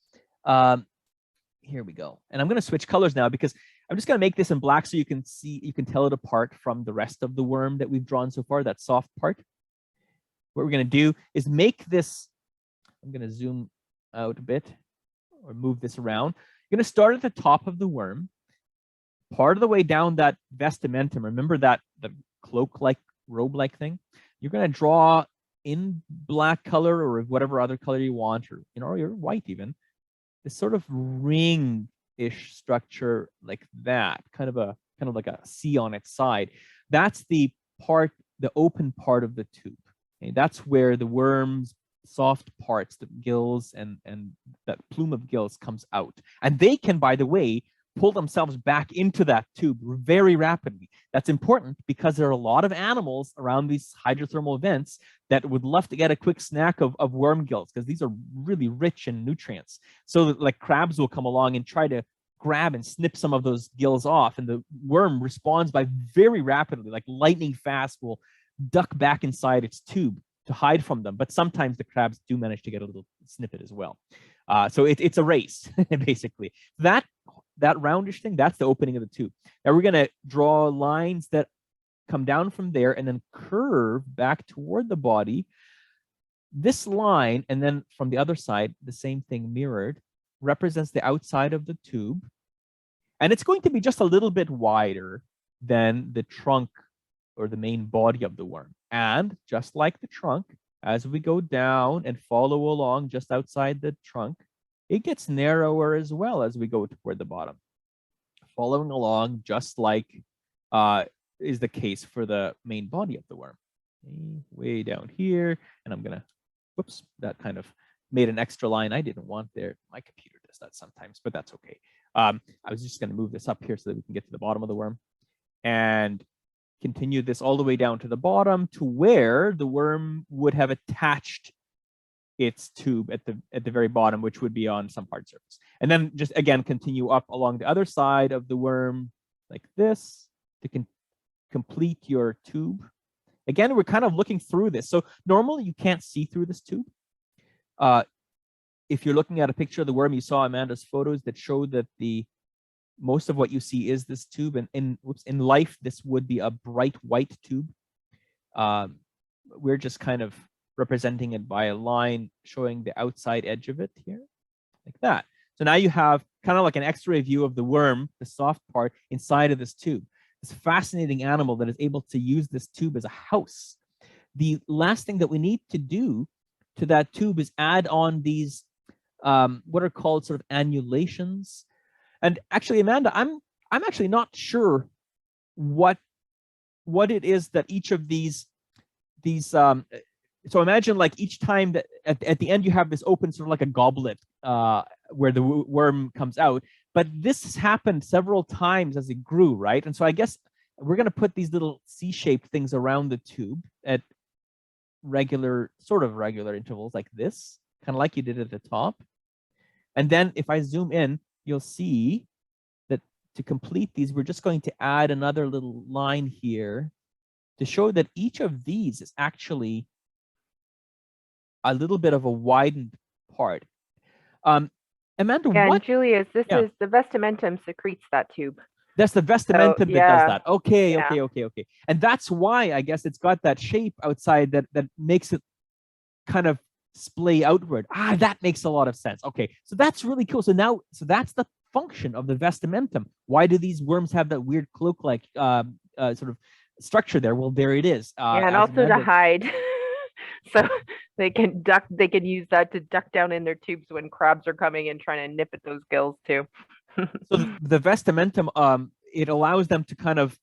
Here we go. And I'm going to switch colors now because I'm just going to make this in black so you can see, you can tell it apart from the rest of the worm that we've drawn so far, that soft part. What we're going to do is make this, I'm going to zoom out a bit or move this around. You're going to start at the top of the worm, part of the way down that vestamentum. Remember that the cloak-like, robe-like thing? You're going to draw in black color or whatever other color you want, or or white even, this sort of ring-ish structure like that, kind of like a C on its side. That's the part, the open part of the tube. Okay? That's where the worm's soft parts, the gills and that plume of gills comes out. And they can, by the way, pull themselves back into that tube very rapidly. That's important because there are a lot of animals around these hydrothermal vents that would love to get a quick snack of worm gills, because these are really rich in nutrients. So that, like, crabs will come along and try to grab and snip some of those gills off, and the worm responds by very rapidly, like lightning fast, will duck back inside its tube to hide from them. But sometimes the crabs do manage to get a little snippet as well. So it's a race, basically. That roundish thing, that's the opening of the tube. Now we're going to draw lines that come down from there and then curve back toward the body. This line, and then from the other side, the same thing mirrored, represents the outside of the tube. And it's going to be just a little bit wider than the trunk or the main body of the worm. And just like the trunk, as we go down and follow along just outside the trunk, it gets narrower as well as we go toward the bottom, following along just like is the case for the main body of the worm. Okay, way down here, and I'm gonna, whoops, that kind of made an extra line I didn't want there. My computer does that sometimes, but that's okay. I was just gonna move this up here so that we can get to the bottom of the worm and continue this all the way down to the bottom to where the worm would have attached its tube at the very bottom, which would be on some hard surface. And then just again continue up along the other side of the worm like this to complete your tube. Again, we're kind of looking through this. So normally you can't see through this tube. If you're looking at a picture of the worm, you saw Amanda's photos that show that most of what you see is this tube. And in life, this would be a bright white tube. We're just kind of representing it by a line showing the outside edge of it here, like that. So now you have kind of like an X-ray view of the worm, the soft part inside of this tube. This fascinating animal that is able to use this tube as a house. The last thing that we need to do to that tube is add on these what are called sort of annulations. And actually, Amanda, I'm actually not sure what it is that each of these so imagine like each time that at the end you have this open sort of like a goblet where the worm comes out. But this has happened several times as it grew, right? And so I guess we're going to put these little C-shaped things around the tube at sort of regular intervals like this, kind of like you did at the top. And then if I zoom in, you'll see that to complete these, we're just going to add another little line here to show that each of these is actually a little bit of a widened part. Amanda, Yeah, what? and Julius, this is the vestamentum secretes that tube. That's the vestamentum that does that. Okay, yeah. okay. And that's why I guess it's got that shape outside that makes it kind of splay outward. That makes a lot of sense. Okay, so that's really cool. So that's the function of the vestamentum. Why do these worms have that weird cloak-like sort of structure there? Well, there it is. Yeah, and also to hide. So they can use that to duck down in their tubes when crabs are coming and trying to nip at those gills too. So the vestamentum, it allows them to kind of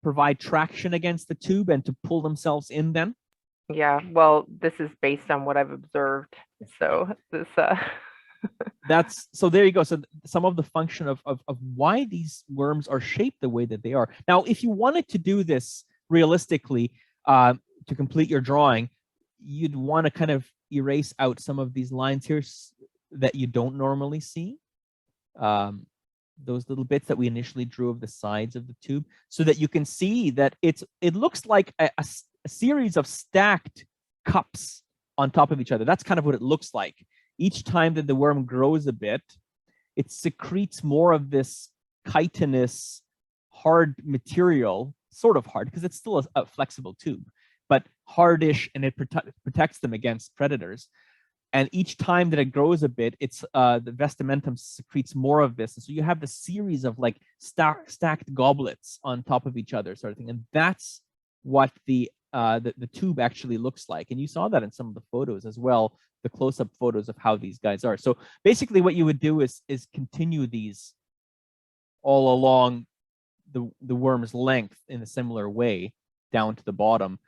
provide traction against the tube and to pull themselves in then. Yeah, well, this is based on what I've observed. So this so there you go. So some of the function of why these worms are shaped the way that they are. Now, if you wanted to do this realistically to complete your drawing, you'd want to kind of erase out some of these lines here that you don't normally see. Those little bits that we initially drew of the sides of the tube, so that you can see that it looks like a series of stacked cups on top of each other. That's kind of what it looks like. Each time that the worm grows a bit, it secretes more of this chitinous hard material, sort of hard, because it's still a flexible tube, but hardish, and it protects them against predators. And each time that it grows a bit, it's the vestamentum secretes more of this. And so you have the series of like stacked goblets on top of each other, sort of thing. And that's what the tube actually looks like. And you saw that in some of the photos as well, the close-up photos of how these guys are. So basically what you would do is continue these all along the worm's length in a similar way down to the bottom.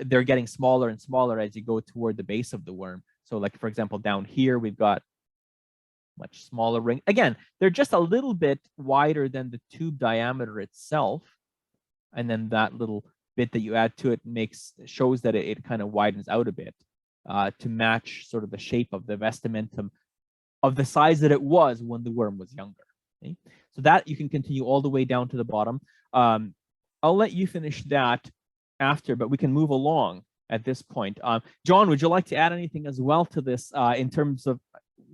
They're getting smaller and smaller as you go toward the base of the worm. So like, for example, down here, we've got much smaller ring. Again, they're just a little bit wider than the tube diameter itself. And then that little bit that you add to it shows that it kind of widens out a bit to match sort of the shape of the vestamentum of the size that it was when the worm was younger. Okay? So that you can continue all the way down to the bottom. I'll let you finish that after, but we can move along at this point. John, would you like to add anything as well to this in terms of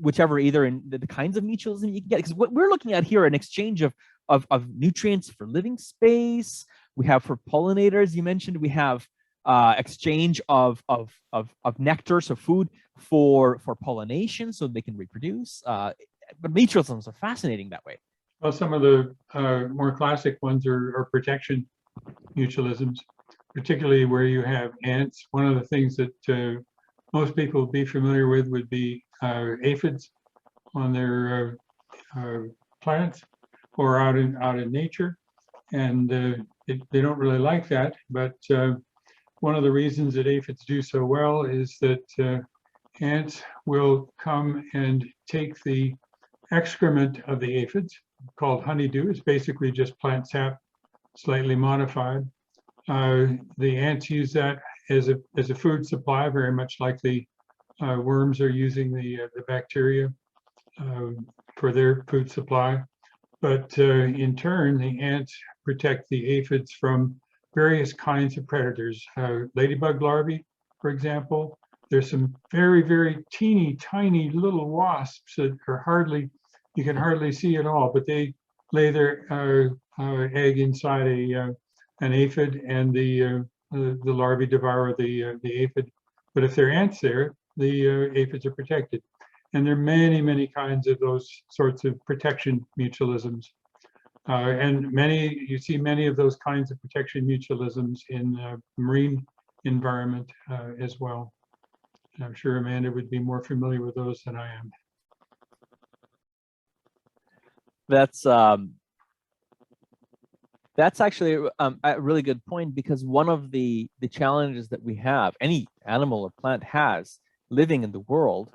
whichever, either in the kinds of mutualism you can get? Because what we're looking at here, an exchange of nutrients for living space. We have for pollinators, you mentioned, we have exchange of nectar, so food for pollination so they can reproduce. But mutualisms are fascinating that way. Well, some of the more classic ones are protection mutualisms, particularly where you have ants. One of the things that most people would be familiar with would be aphids on their plants or out in nature, and they don't really like that. But one of the reasons that aphids do so well is that ants will come and take the excrement of the aphids, called honeydew. It's basically just plant sap, slightly modified. The ants use that as a food supply, very much like the worms are using the bacteria for their food supply. But in turn, the ants protect the aphids from various kinds of predators. Ladybug larvae, for example. There's some very, very teeny tiny little wasps that are you can hardly see at all, but they lay their egg inside an aphid, and the larvae devour the aphid. But if there are ants there, the aphids are protected. And there are many, many kinds of those sorts of protection mutualisms. And you see many of those kinds of protection mutualisms in the marine environment as well. And I'm sure Amanda would be more familiar with those than I am. That's actually a really good point, because one of the challenges that we have, any animal or plant has living in the world,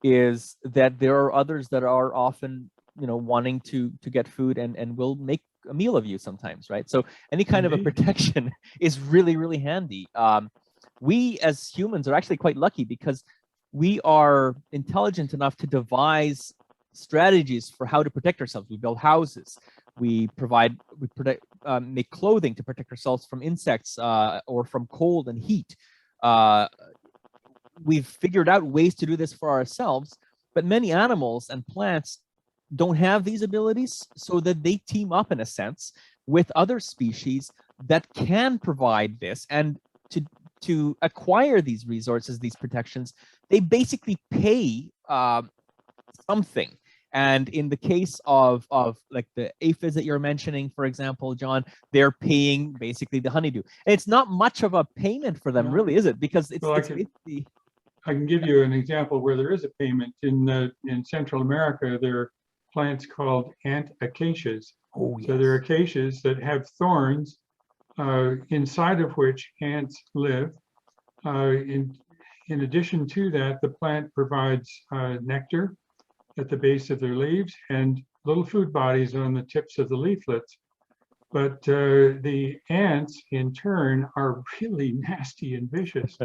is that there are others that are often, wanting to get food and will make a meal of you sometimes, right? So any kind of a protection is really, really handy. We as humans are actually quite lucky, because we are intelligent enough to devise strategies for how to protect ourselves. We build houses, we make clothing to protect ourselves from insects or from cold and heat. We've figured out ways to do this for ourselves, but many animals and plants don't have these abilities, so that they team up in a sense with other species that can provide this. And to acquire these resources, these protections, they basically pay something. And in the case of like the aphids that you're mentioning, for example, John, they're paying basically the honeydew. And it's not much of a payment for them, really, is it? Because I can give you an example where there is a payment. In Central America, there are plants called ant acacias. Oh, yes. So there are acacias that have thorns inside of which ants live. In addition to that, the plant provides nectar at the base of their leaves and little food bodies on the tips of the leaflets. But the ants, in turn, are really nasty and vicious.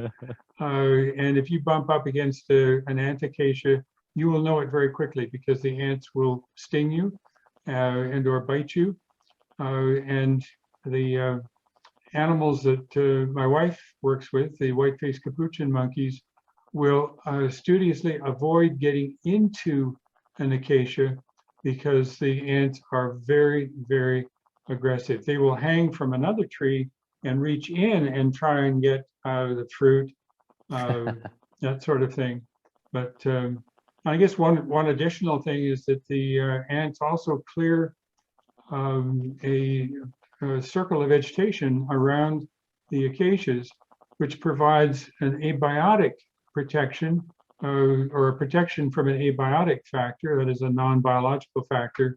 And if you bump up against an ant acacia, you will know it very quickly, because the ants will sting you and or bite you. And the animals that my wife works with, the white-faced capuchin monkeys, will studiously avoid getting into an acacia because the ants are very, very aggressive. They will hang from another tree and reach in and try and get the fruit, that sort of thing. But I guess one additional thing is that the ants also clear a circle of vegetation around the acacias, which provides an abiotic protection or a protection from an abiotic factor, that is a non-biological factor,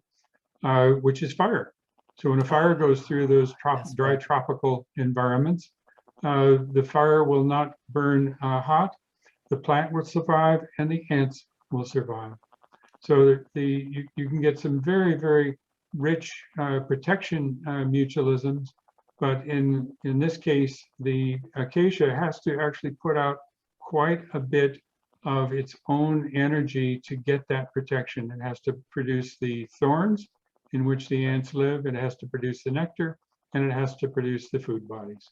which is fire. So when a fire goes through those dry tropical environments, the fire will not burn hot, the plant will survive, and the ants will survive. So you can get some very, very rich protection mutualisms, but in this case, the acacia has to actually put out quite a bit of its own energy to get that protection. It has to produce the thorns in which the ants live, it has to produce the nectar, and it has to produce the food bodies.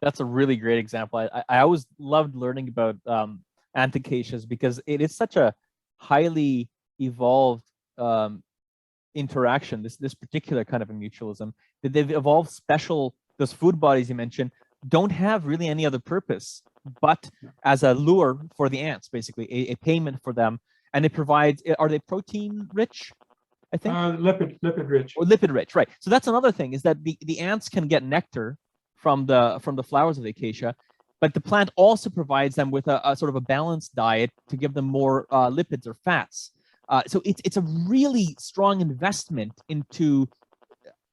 That's a really great example. I always loved learning about anticacias because it is such a highly evolved interaction, this particular kind of a mutualism, that they've evolved special, those food bodies you mentioned don't have really any other purpose but as a lure for the ants, basically a payment for them. And it provides, are they protein rich? I think lipid rich. Or lipid rich, right? So that's another thing, is that the ants can get nectar from the flowers of the acacia, but the plant also provides them with a sort of a balanced diet to give them more lipids or fats. So it's a really strong investment into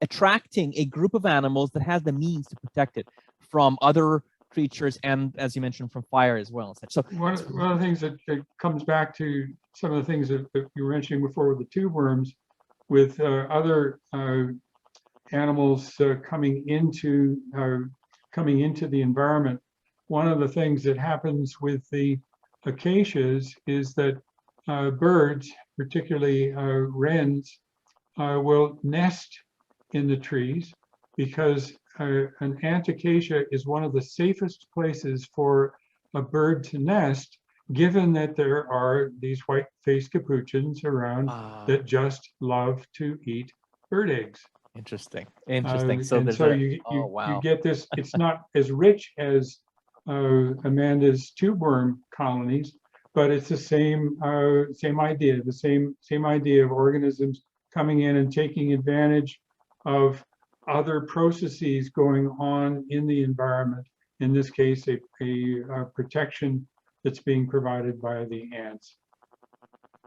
attracting a group of animals that has the means to protect it from other creatures and, as you mentioned, from fire as well. So one of the things that comes back to some of the things that you were mentioning before with the tube worms, with other animals coming into the environment. One of the things that happens with the acacias is that birds, particularly wrens, will nest in the trees because an ant acacia is one of the safest places for a bird to nest, given that there are these white-faced capuchins around that just love to eat bird eggs. Interesting. So you get this. It's not as rich as Amanda's tube worm colonies, but it's the same idea. The same idea of organisms coming in and taking advantage of other processes going on in the environment. In this case, a protection that's being provided by the ants.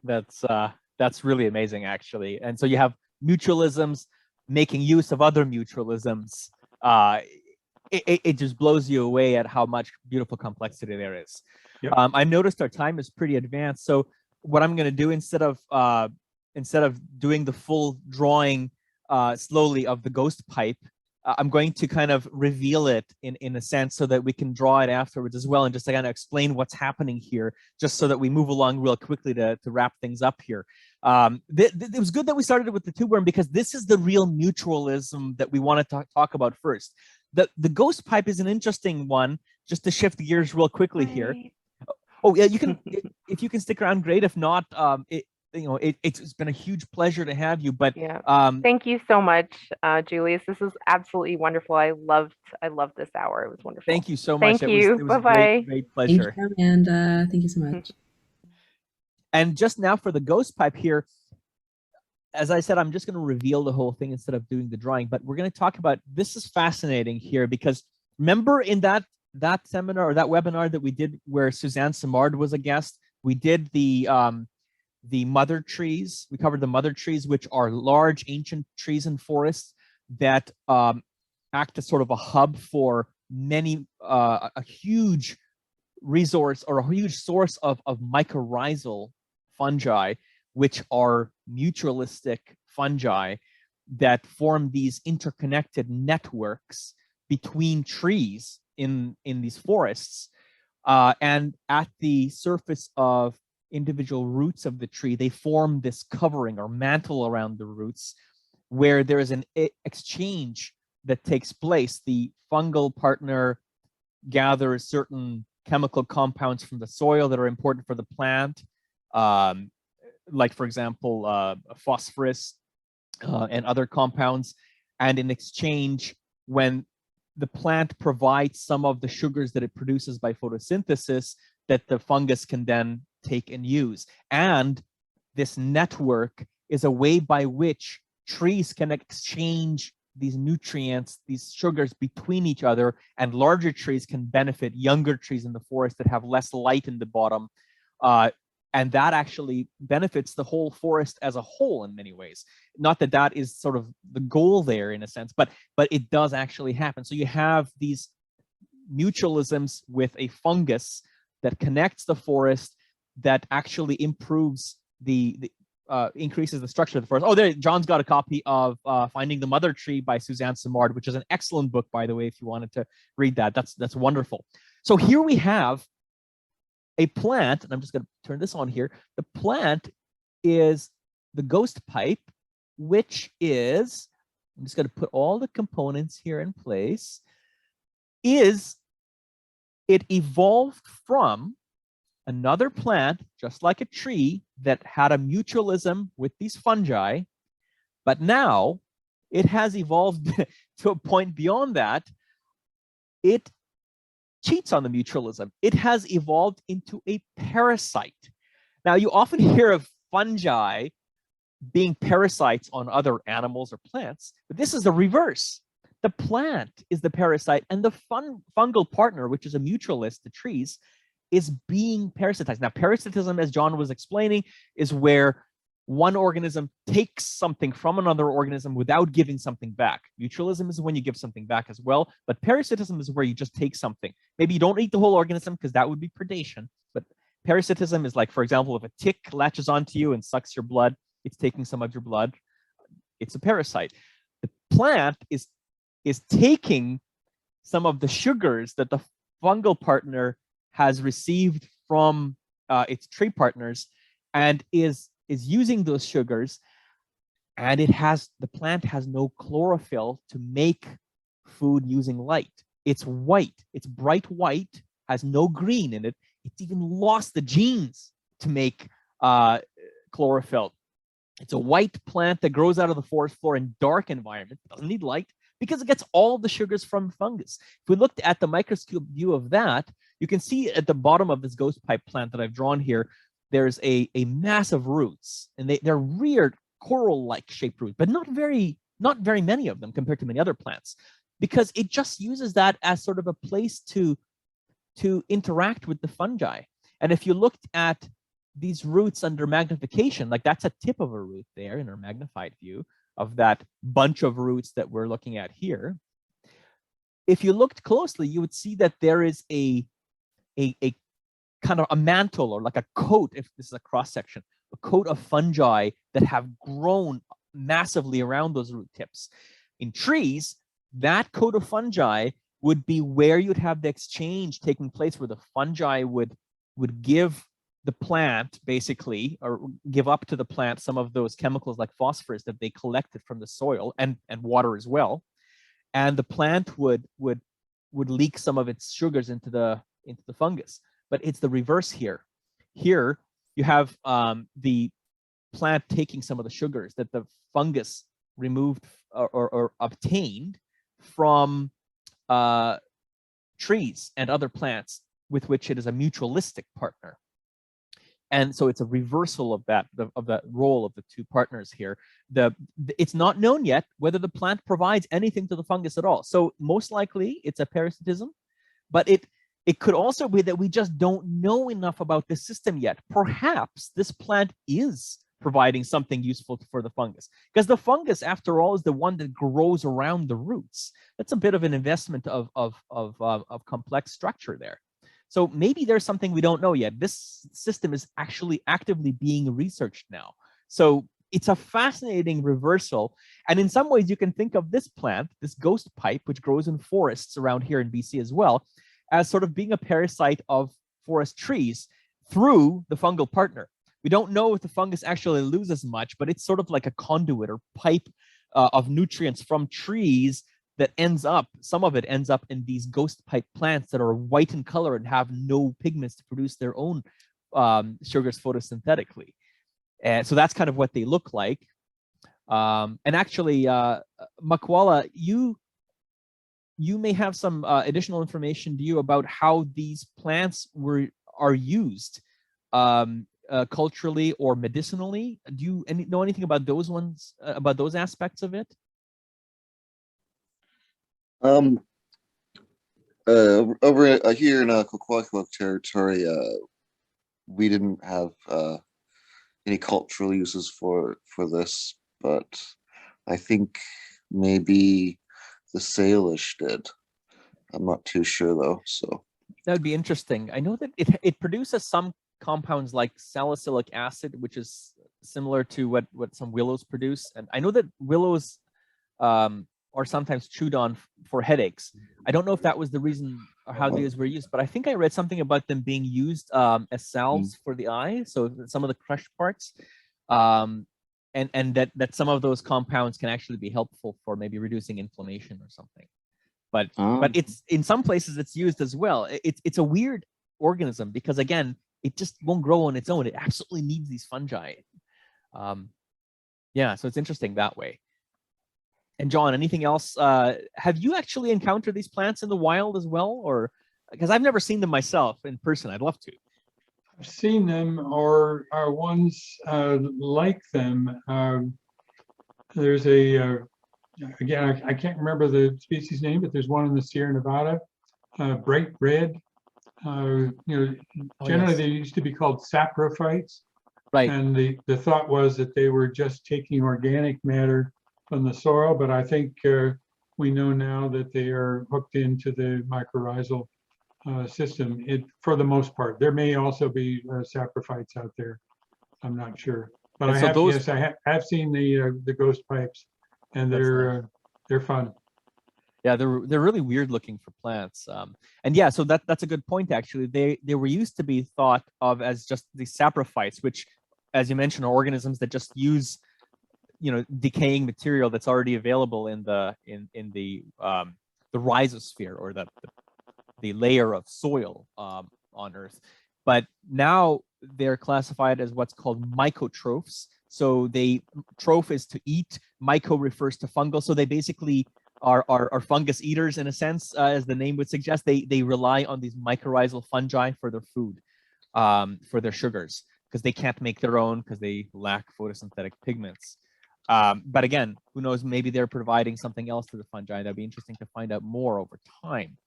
That's really amazing, actually. And so you have mutualisms making use of other mutualisms. It just blows you away at how much beautiful complexity there is. Yep. I noticed our time is pretty advanced, so what I'm going to do, instead of doing the full drawing slowly of the ghost pipe, I'm going to kind of reveal it in a sense so that we can draw it afterwards as well, and just to kind of explain what's happening here, just so that we move along real quickly to wrap things up here. It was good that we started with the tube worm, because this is the real mutualism that we want to talk about first. The ghost pipe is an interesting one, just to shift gears real quickly here. Oh yeah, you can, if you can stick around, great. If not, it's been a huge pleasure to have you. But yeah, thank you so much, Julius. This is absolutely wonderful. I loved this hour. It was wonderful. Thank you so much. Thank you. It was Bye-bye. great pleasure. Thank you, Amanda. Thank you so much. And just now for the ghost pipe here, as I said, I'm just going to reveal the whole thing instead of doing the drawing, but we're going to talk about, this is fascinating here, because remember in that seminar or that webinar that we did where Suzanne Simard was a guest, we did the mother trees. We covered the mother trees, which are large ancient trees and forests that act as sort of a hub for many, a huge resource or a huge source of mycorrhizal fungi, which are mutualistic fungi that form these interconnected networks between trees in these forests. And at the surface of individual roots of the tree, they form this covering or mantle around the roots, where there is an exchange that takes place. The fungal partner gathers certain chemical compounds from the soil that are important for the plant, like, for example, phosphorus and other compounds. And in exchange, when the plant provides some of the sugars that it produces by photosynthesis, that the fungus can then take and use. And this network is a way by which trees can exchange these nutrients, these sugars between each other, and larger trees can benefit younger trees in the forest that have less light in the bottom. And that actually benefits the whole forest as a whole in many ways. Not that that is sort of the goal there in a sense, but it does actually happen. So you have these mutualisms with a fungus that connects the forest, that actually improves increases the structure of the forest. Oh, there, John's got a copy of Finding the Mother Tree by Suzanne Simard, which is an excellent book, by the way, if you wanted to read that. That's wonderful. So here we have a plant, and I'm just going to turn this on here. The plant is the ghost pipe, which is, I'm just going to put all the components here in place, is it evolved from another plant, just like a tree, that had a mutualism with these fungi, but now it has evolved to a point beyond that. It cheats on the mutualism. It has evolved into a parasite. Now, you often hear of fungi being parasites on other animals or plants, but this is the reverse. The plant is the parasite, and the fungal partner, which is a mutualist, the trees, is being parasitized. Now, parasitism, as John was explaining, is where one organism takes something from another organism without giving something back. Mutualism is when you give something back as well, but parasitism is where you just take something. Maybe you don't eat the whole organism because that would be predation, but parasitism is like, for example, if a tick latches onto you and sucks your blood, it's taking some of your blood. It's a parasite. The plant is taking some of the sugars that the fungal partner has received from its tree partners, and is using those sugars, and the plant has no chlorophyll to make food using light. It's white, it's bright white, has no green in it. It's even lost the genes to make chlorophyll. It's a white plant that grows out of the forest floor in dark environment, doesn't need light, because it gets all the sugars from fungus. If we looked at the microscope view of that, you can see at the bottom of this ghost pipe plant that I've drawn here, there's a mass of roots, and they're weird coral-like shaped roots, but not very many of them compared to many other plants, because it just uses that as sort of a place to interact with the fungi. And if you looked at these roots under magnification, like that's a tip of a root there in our magnified view of that bunch of roots that we're looking at here. If you looked closely, you would see that there is a kind of a mantle, or like a coat, if this is a cross section, a coat of fungi that have grown massively around those root tips. In trees, that coat of fungi would be where you'd have the exchange taking place, where the fungi would give the plant, basically, or give up to the plant some of those chemicals like phosphorus that they collected from the soil, and water as well. And the plant would leak some of its sugars into the fungus. But it's the reverse here. Here you have the plant taking some of the sugars that the fungus removed or obtained from trees and other plants with which it is a mutualistic partner. And so it's a reversal of that role of the two partners here. It's not known yet whether the plant provides anything to the fungus at all. So most likely it's a parasitism, but it could also be that we just don't know enough about the system yet. Perhaps this plant is providing something useful for the fungus, because the fungus, after all, is the one that grows around the roots. That's a bit of an investment of complex structure there. So maybe there's something we don't know yet. This system is actually actively being researched now. So it's a fascinating reversal. And in some ways, you can think of this plant, this ghost pipe, which grows in forests around here in BC as well, as sort of being a parasite of forest trees through the fungal partner. We don't know if the fungus actually loses much, but it's sort of like a conduit or pipe of nutrients from trees that some of it ends up in these ghost pipe plants that are white in color and have no pigments to produce their own sugars photosynthetically. And so that's kind of what they look like. And actually, Makwala, you may have some additional information, do you, about how these plants are used culturally or medicinally? Do you know anything about those ones, about those aspects of it? Over here in Kwakwaka'wakw territory, we didn't have any cultural uses for this, but I think maybe the Salish did. I'm not too sure though. So that would be interesting. I know that it produces some compounds like salicylic acid, which is similar to what some willows produce, and I know that willows are sometimes chewed on for headaches. I don't know if that was the reason or how these were used, but I think I read something about them being used as salves for the eye. So some of the crushed parts, and that some of those compounds can actually be helpful for maybe reducing inflammation or something. But it's in some places it's used as well. It's a weird organism because again, it just won't grow on its own. It absolutely needs these fungi. Yeah, so it's interesting that way. And John, anything else? Have you actually encountered these plants in the wild as well? Or because I've never seen them myself in person, I'd love to. I've seen them or are ones like them. There's a, again, I can't remember the species name, but there's one in the Sierra Nevada, bright red. Generally yes. they used to be called saprophytes. Right. And the thought was that they were just taking organic matter from the soil, but I think we know now that they are hooked into the mycorrhizal system. For the most part, there may also be saprophytes out there. I'm not sure, but I have seen the ghost pipes, and they're fun. Yeah, they're really weird looking for plants. And yeah, so that's a good point actually. They were used to be thought of as just the saprophytes, which, as you mentioned, are organisms that just use decaying material that's already available in the rhizosphere, or the layer of soil on Earth. But now they're classified as what's called mycotrophs. So troph is to eat, myco refers to fungal. So they basically are fungus eaters in a sense, as the name would suggest. They rely on these mycorrhizal fungi for their food, for their sugars, because they can't make their own because they lack photosynthetic pigments. But again, who knows, maybe they're providing something else to the fungi. That'd be interesting to find out more over time.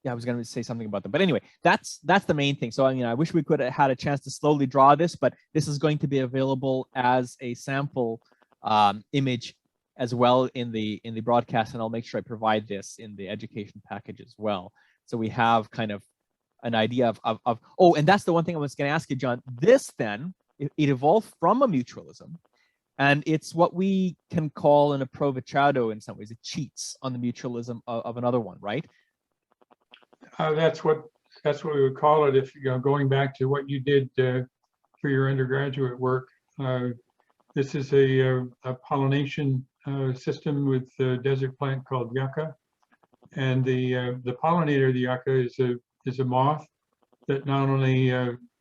Yeah, I was going to say something about them, but anyway, that's the main thing. So I wish we could have had a chance to slowly draw this, but this is going to be available as a sample image as well in the broadcast, and I'll make sure I provide this in the education package as well. So we have kind of an idea of oh, and that's the one thing I was going to ask you, John. This then, it evolved from a mutualism, and it's what we can call an approvechado in some ways. It cheats on the mutualism of another one, right? That's what we would call it. If going back to what you did for your undergraduate work, this is a pollination system with a desert plant called yucca, and the pollinator of the yucca is a moth that not only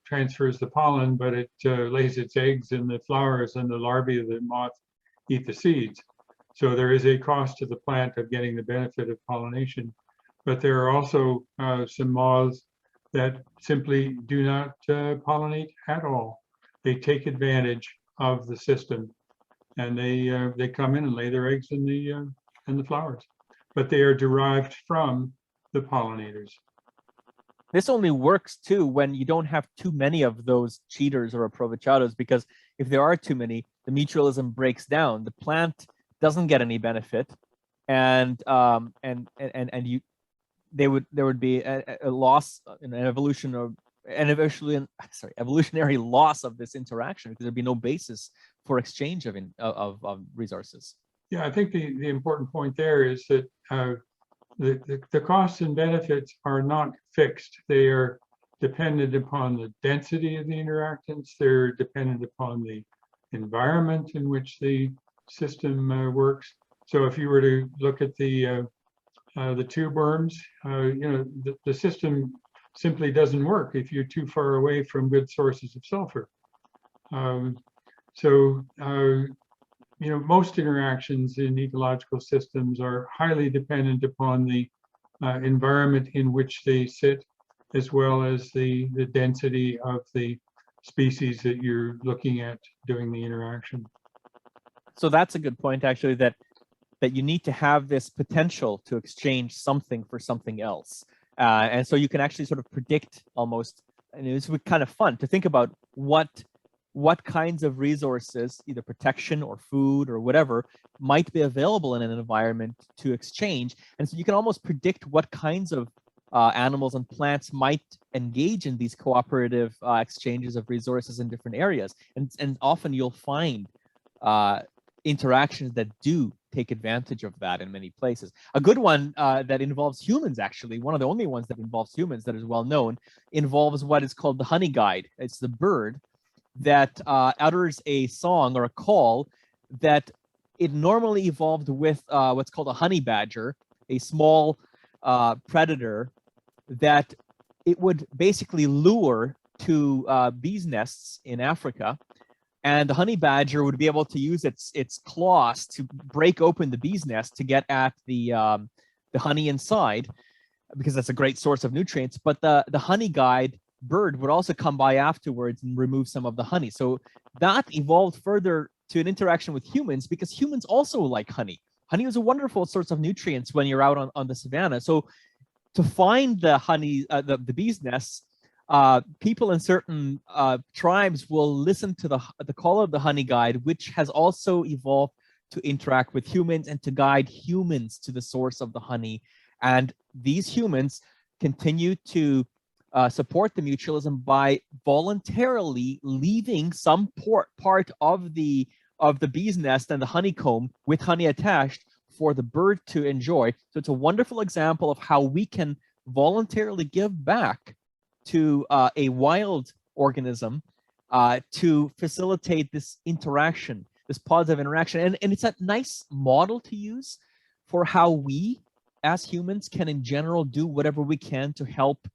transfers the pollen, but it lays its eggs in the flowers, and the larvae of the moth eat the seeds. So there is a cost to the plant of getting the benefit of pollination. But there are also some moths that simply do not pollinate at all. They take advantage of the system, and they come in and lay their eggs in the flowers. But they are derived from the pollinators. This only works too when you don't have too many of those cheaters or approvechados, because if there are too many, the mutualism breaks down. The plant doesn't get any benefit, and there would be a loss, an evolution of evolutionary loss of this interaction, because there'd be no basis for exchange of resources. Yeah, I think the important point there is that the costs and benefits are not fixed. They are dependent upon the density of the interactants. They're dependent upon the environment in which the system works. So if you were to look at the tube worms, the system simply doesn't work if you're too far away from good sources of sulfur. Most interactions in ecological systems are highly dependent upon the environment in which they sit, as well as the density of the species that you're looking at doing the interaction. So that's a good point, actually, that you need to have this potential to exchange something for something else. And so you can actually sort of predict almost, and it's kind of fun to think about what kinds of resources, either protection or food or whatever, might be available in an environment to exchange. And so you can almost predict what kinds of animals and plants might engage in these cooperative exchanges of resources in different areas. And often you'll find interactions that do take advantage of that in many places. A good one that involves humans, actually, one of the only ones that involves humans that is well known, involves what is called the honey guide. It's the bird that utters a song or a call that it normally evolved with what's called a honey badger, a small predator that it would basically lure to bees' nests in Africa. And the honey badger would be able to use its claws to break open the bee's nest to get at the honey inside, because that's a great source of nutrients. But the honey guide bird would also come by afterwards and remove some of the honey. So that evolved further to an interaction with humans, because humans also like honey. Honey is a wonderful source of nutrients when you're out on the savannah. So to find the honey, the bee's nests, people in certain tribes will listen to the call of the honey guide, which has also evolved to interact with humans and to guide humans to the source of the honey. And these humans continue to support the mutualism by voluntarily leaving some part of the bee's nest and the honeycomb with honey attached for the bird to enjoy. So it's a wonderful example of how we can voluntarily give back to a wild organism to facilitate this interaction, this positive interaction. And it's a nice model to use for how we as humans can in general do whatever we can to help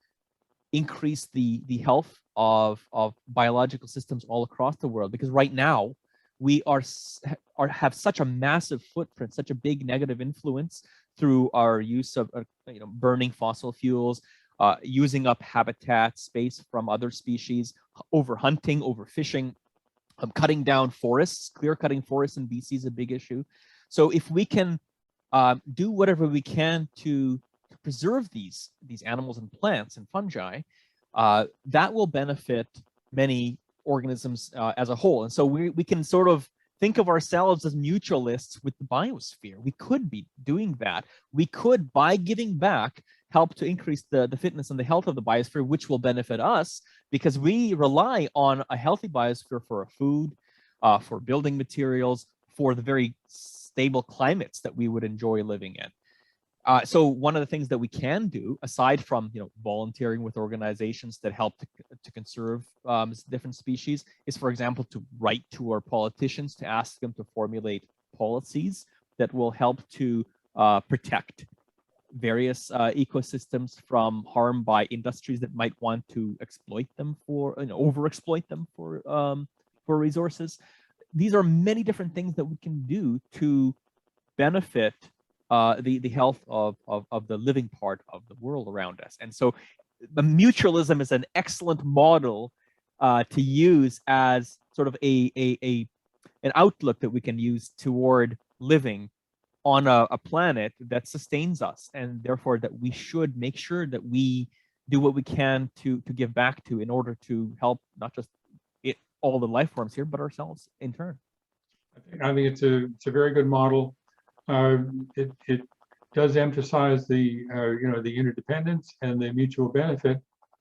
increase the health of biological systems all across the world. Because right now we have such a massive footprint, such a big negative influence through our use of burning fossil fuels, using up habitat space from other species, overhunting, overfishing, cutting down forests. Clear cutting forests in BC is a big issue. So if we can do whatever we can to preserve these animals and plants and fungi, that will benefit many organisms as a whole. And so we can sort of think of ourselves as mutualists with the biosphere. We could be doing that. We could, by giving back, help to increase the fitness and the health of the biosphere, which will benefit us because we rely on a healthy biosphere for our food, for building materials, for the very stable climates that we would enjoy living in. So one of the things that we can do, aside from volunteering with organizations that help to conserve different species, is, for example, to write to our politicians to ask them to formulate policies that will help to protect various ecosystems from harm by industries that might want to exploit them for, overexploit them for resources. These are many different things that we can do to benefit the health of the living part of the world around us. And so the mutualism is an excellent model to use as sort of an outlook that we can use toward living on a planet that sustains us, and therefore that we should make sure that we do what we can to give back to in order to help not just all the life forms here, but ourselves in turn. I think it's a very good model. It does emphasize the the interdependence and the mutual benefit,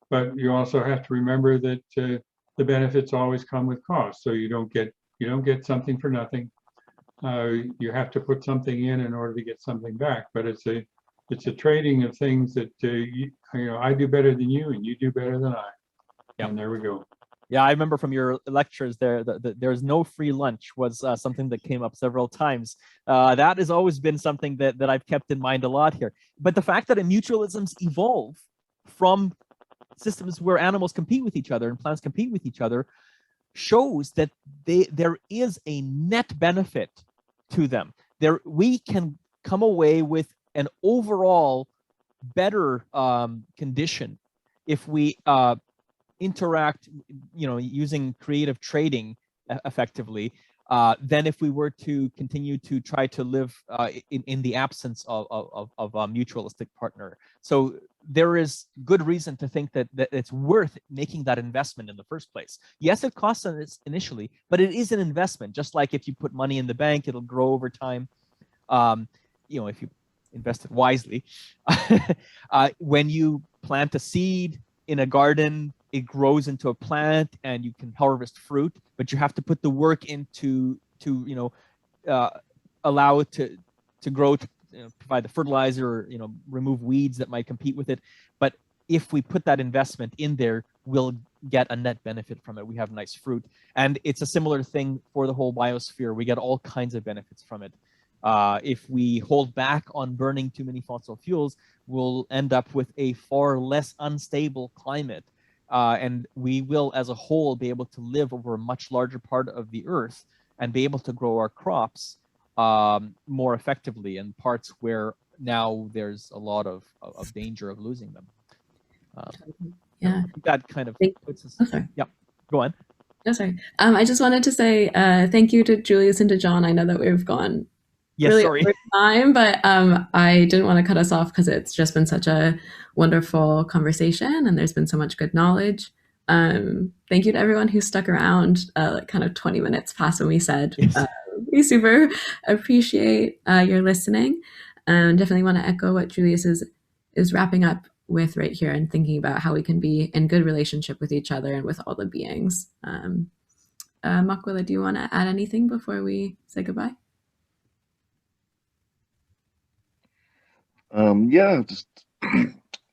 but you also have to remember that the benefits always come with cost. So you don't get something for nothing. You have to put something in order to get something back. But it's a trading of things that I do better than you and you do better than I. Yep. And there we go. Yeah, I remember from your lectures there that there's no free lunch was something that came up several times. That has always been something that I've kept in mind a lot here. But the fact that mutualisms evolve from systems where animals compete with each other and plants compete with each other shows that there is a net benefit to them. We can come away with an overall better condition if we interact, using creative trading effectively, than if we were to continue to try to live in the absence of a mutualistic partner. So there is good reason to think that it's worth making that investment in the first place. Yes, it costs us initially, but it is an investment. Just like if you put money in the bank, it'll grow over time. If you invest it wisely. When you plant a seed in a garden, it grows into a plant and you can harvest fruit, but you have to put the work into allow it to grow, to provide the fertilizer, remove weeds that might compete with it. But if we put that investment in there, we'll get a net benefit from it. We have nice fruit. And it's a similar thing for the whole biosphere. We get all kinds of benefits from it. If we hold back on burning too many fossil fuels, we'll end up with a far less unstable climate. And we will, as a whole, be able to live over a much larger part of the earth and be able to grow our crops more effectively in parts where now there's a lot of danger of losing them. Yeah. That kind of puts us. Oh, sorry. Yeah, go on. Oh, sorry. I just wanted to say thank you to Julius and to John. I know that we've gone really over time, but I didn't want to cut us off because it's just been such a wonderful conversation and there's been so much good knowledge. Thank you to everyone who stuck around kind of 20 minutes past when we said. Yes. We super appreciate your listening. Definitely want to echo what Julius is wrapping up with right here and thinking about how we can be in good relationship with each other and with all the beings. Makwala, do you want to add anything before we say goodbye? Yeah, just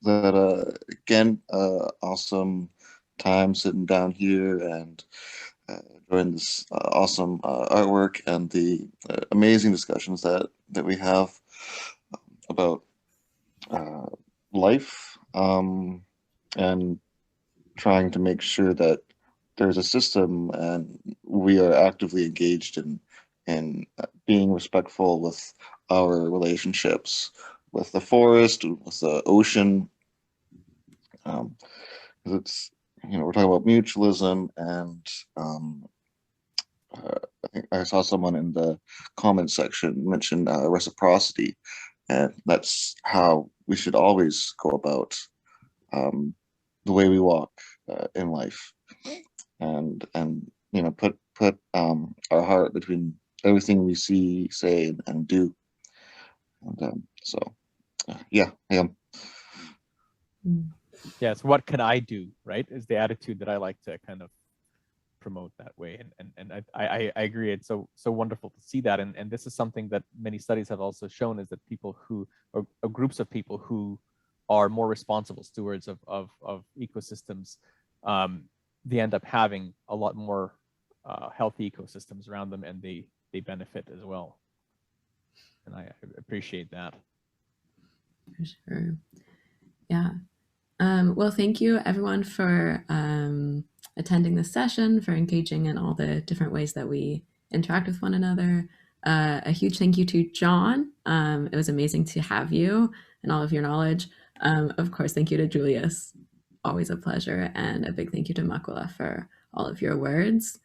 that again, awesome time sitting down here and enjoying this awesome artwork and the amazing discussions that we have about life, and trying to make sure that there's a system and we are actively engaged in being respectful with our relationships with the forest, with the ocean. It's, we're talking about mutualism, and I think I saw someone in the comment section mention reciprocity, and that's how we should always go about the way we walk in life, and put our heart between everything we see, say, and do. And yeah. Yes, what can I do, right, is the attitude that I like to kind of promote that way. And I agree, it's so wonderful to see that. And this is something that many studies have also shown, is that people who, or groups of people who are more responsible stewards of ecosystems, they end up having a lot more healthy ecosystems around them, and they benefit as well. And I appreciate that. For sure. Yeah. Well, thank you everyone for attending this session, for engaging in all the different ways that we interact with one another. A huge thank you to John. It was amazing to have you and all of your knowledge. Of course, thank you to Julius. Always a pleasure. And a big thank you to Makwala for all of your words.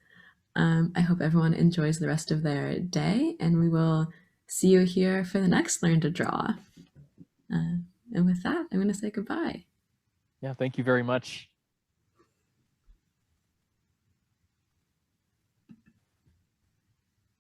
I hope everyone enjoys the rest of their day, and we will see you here for the next Learn to Draw. And with that, I'm going to say goodbye. Yeah, thank you very much.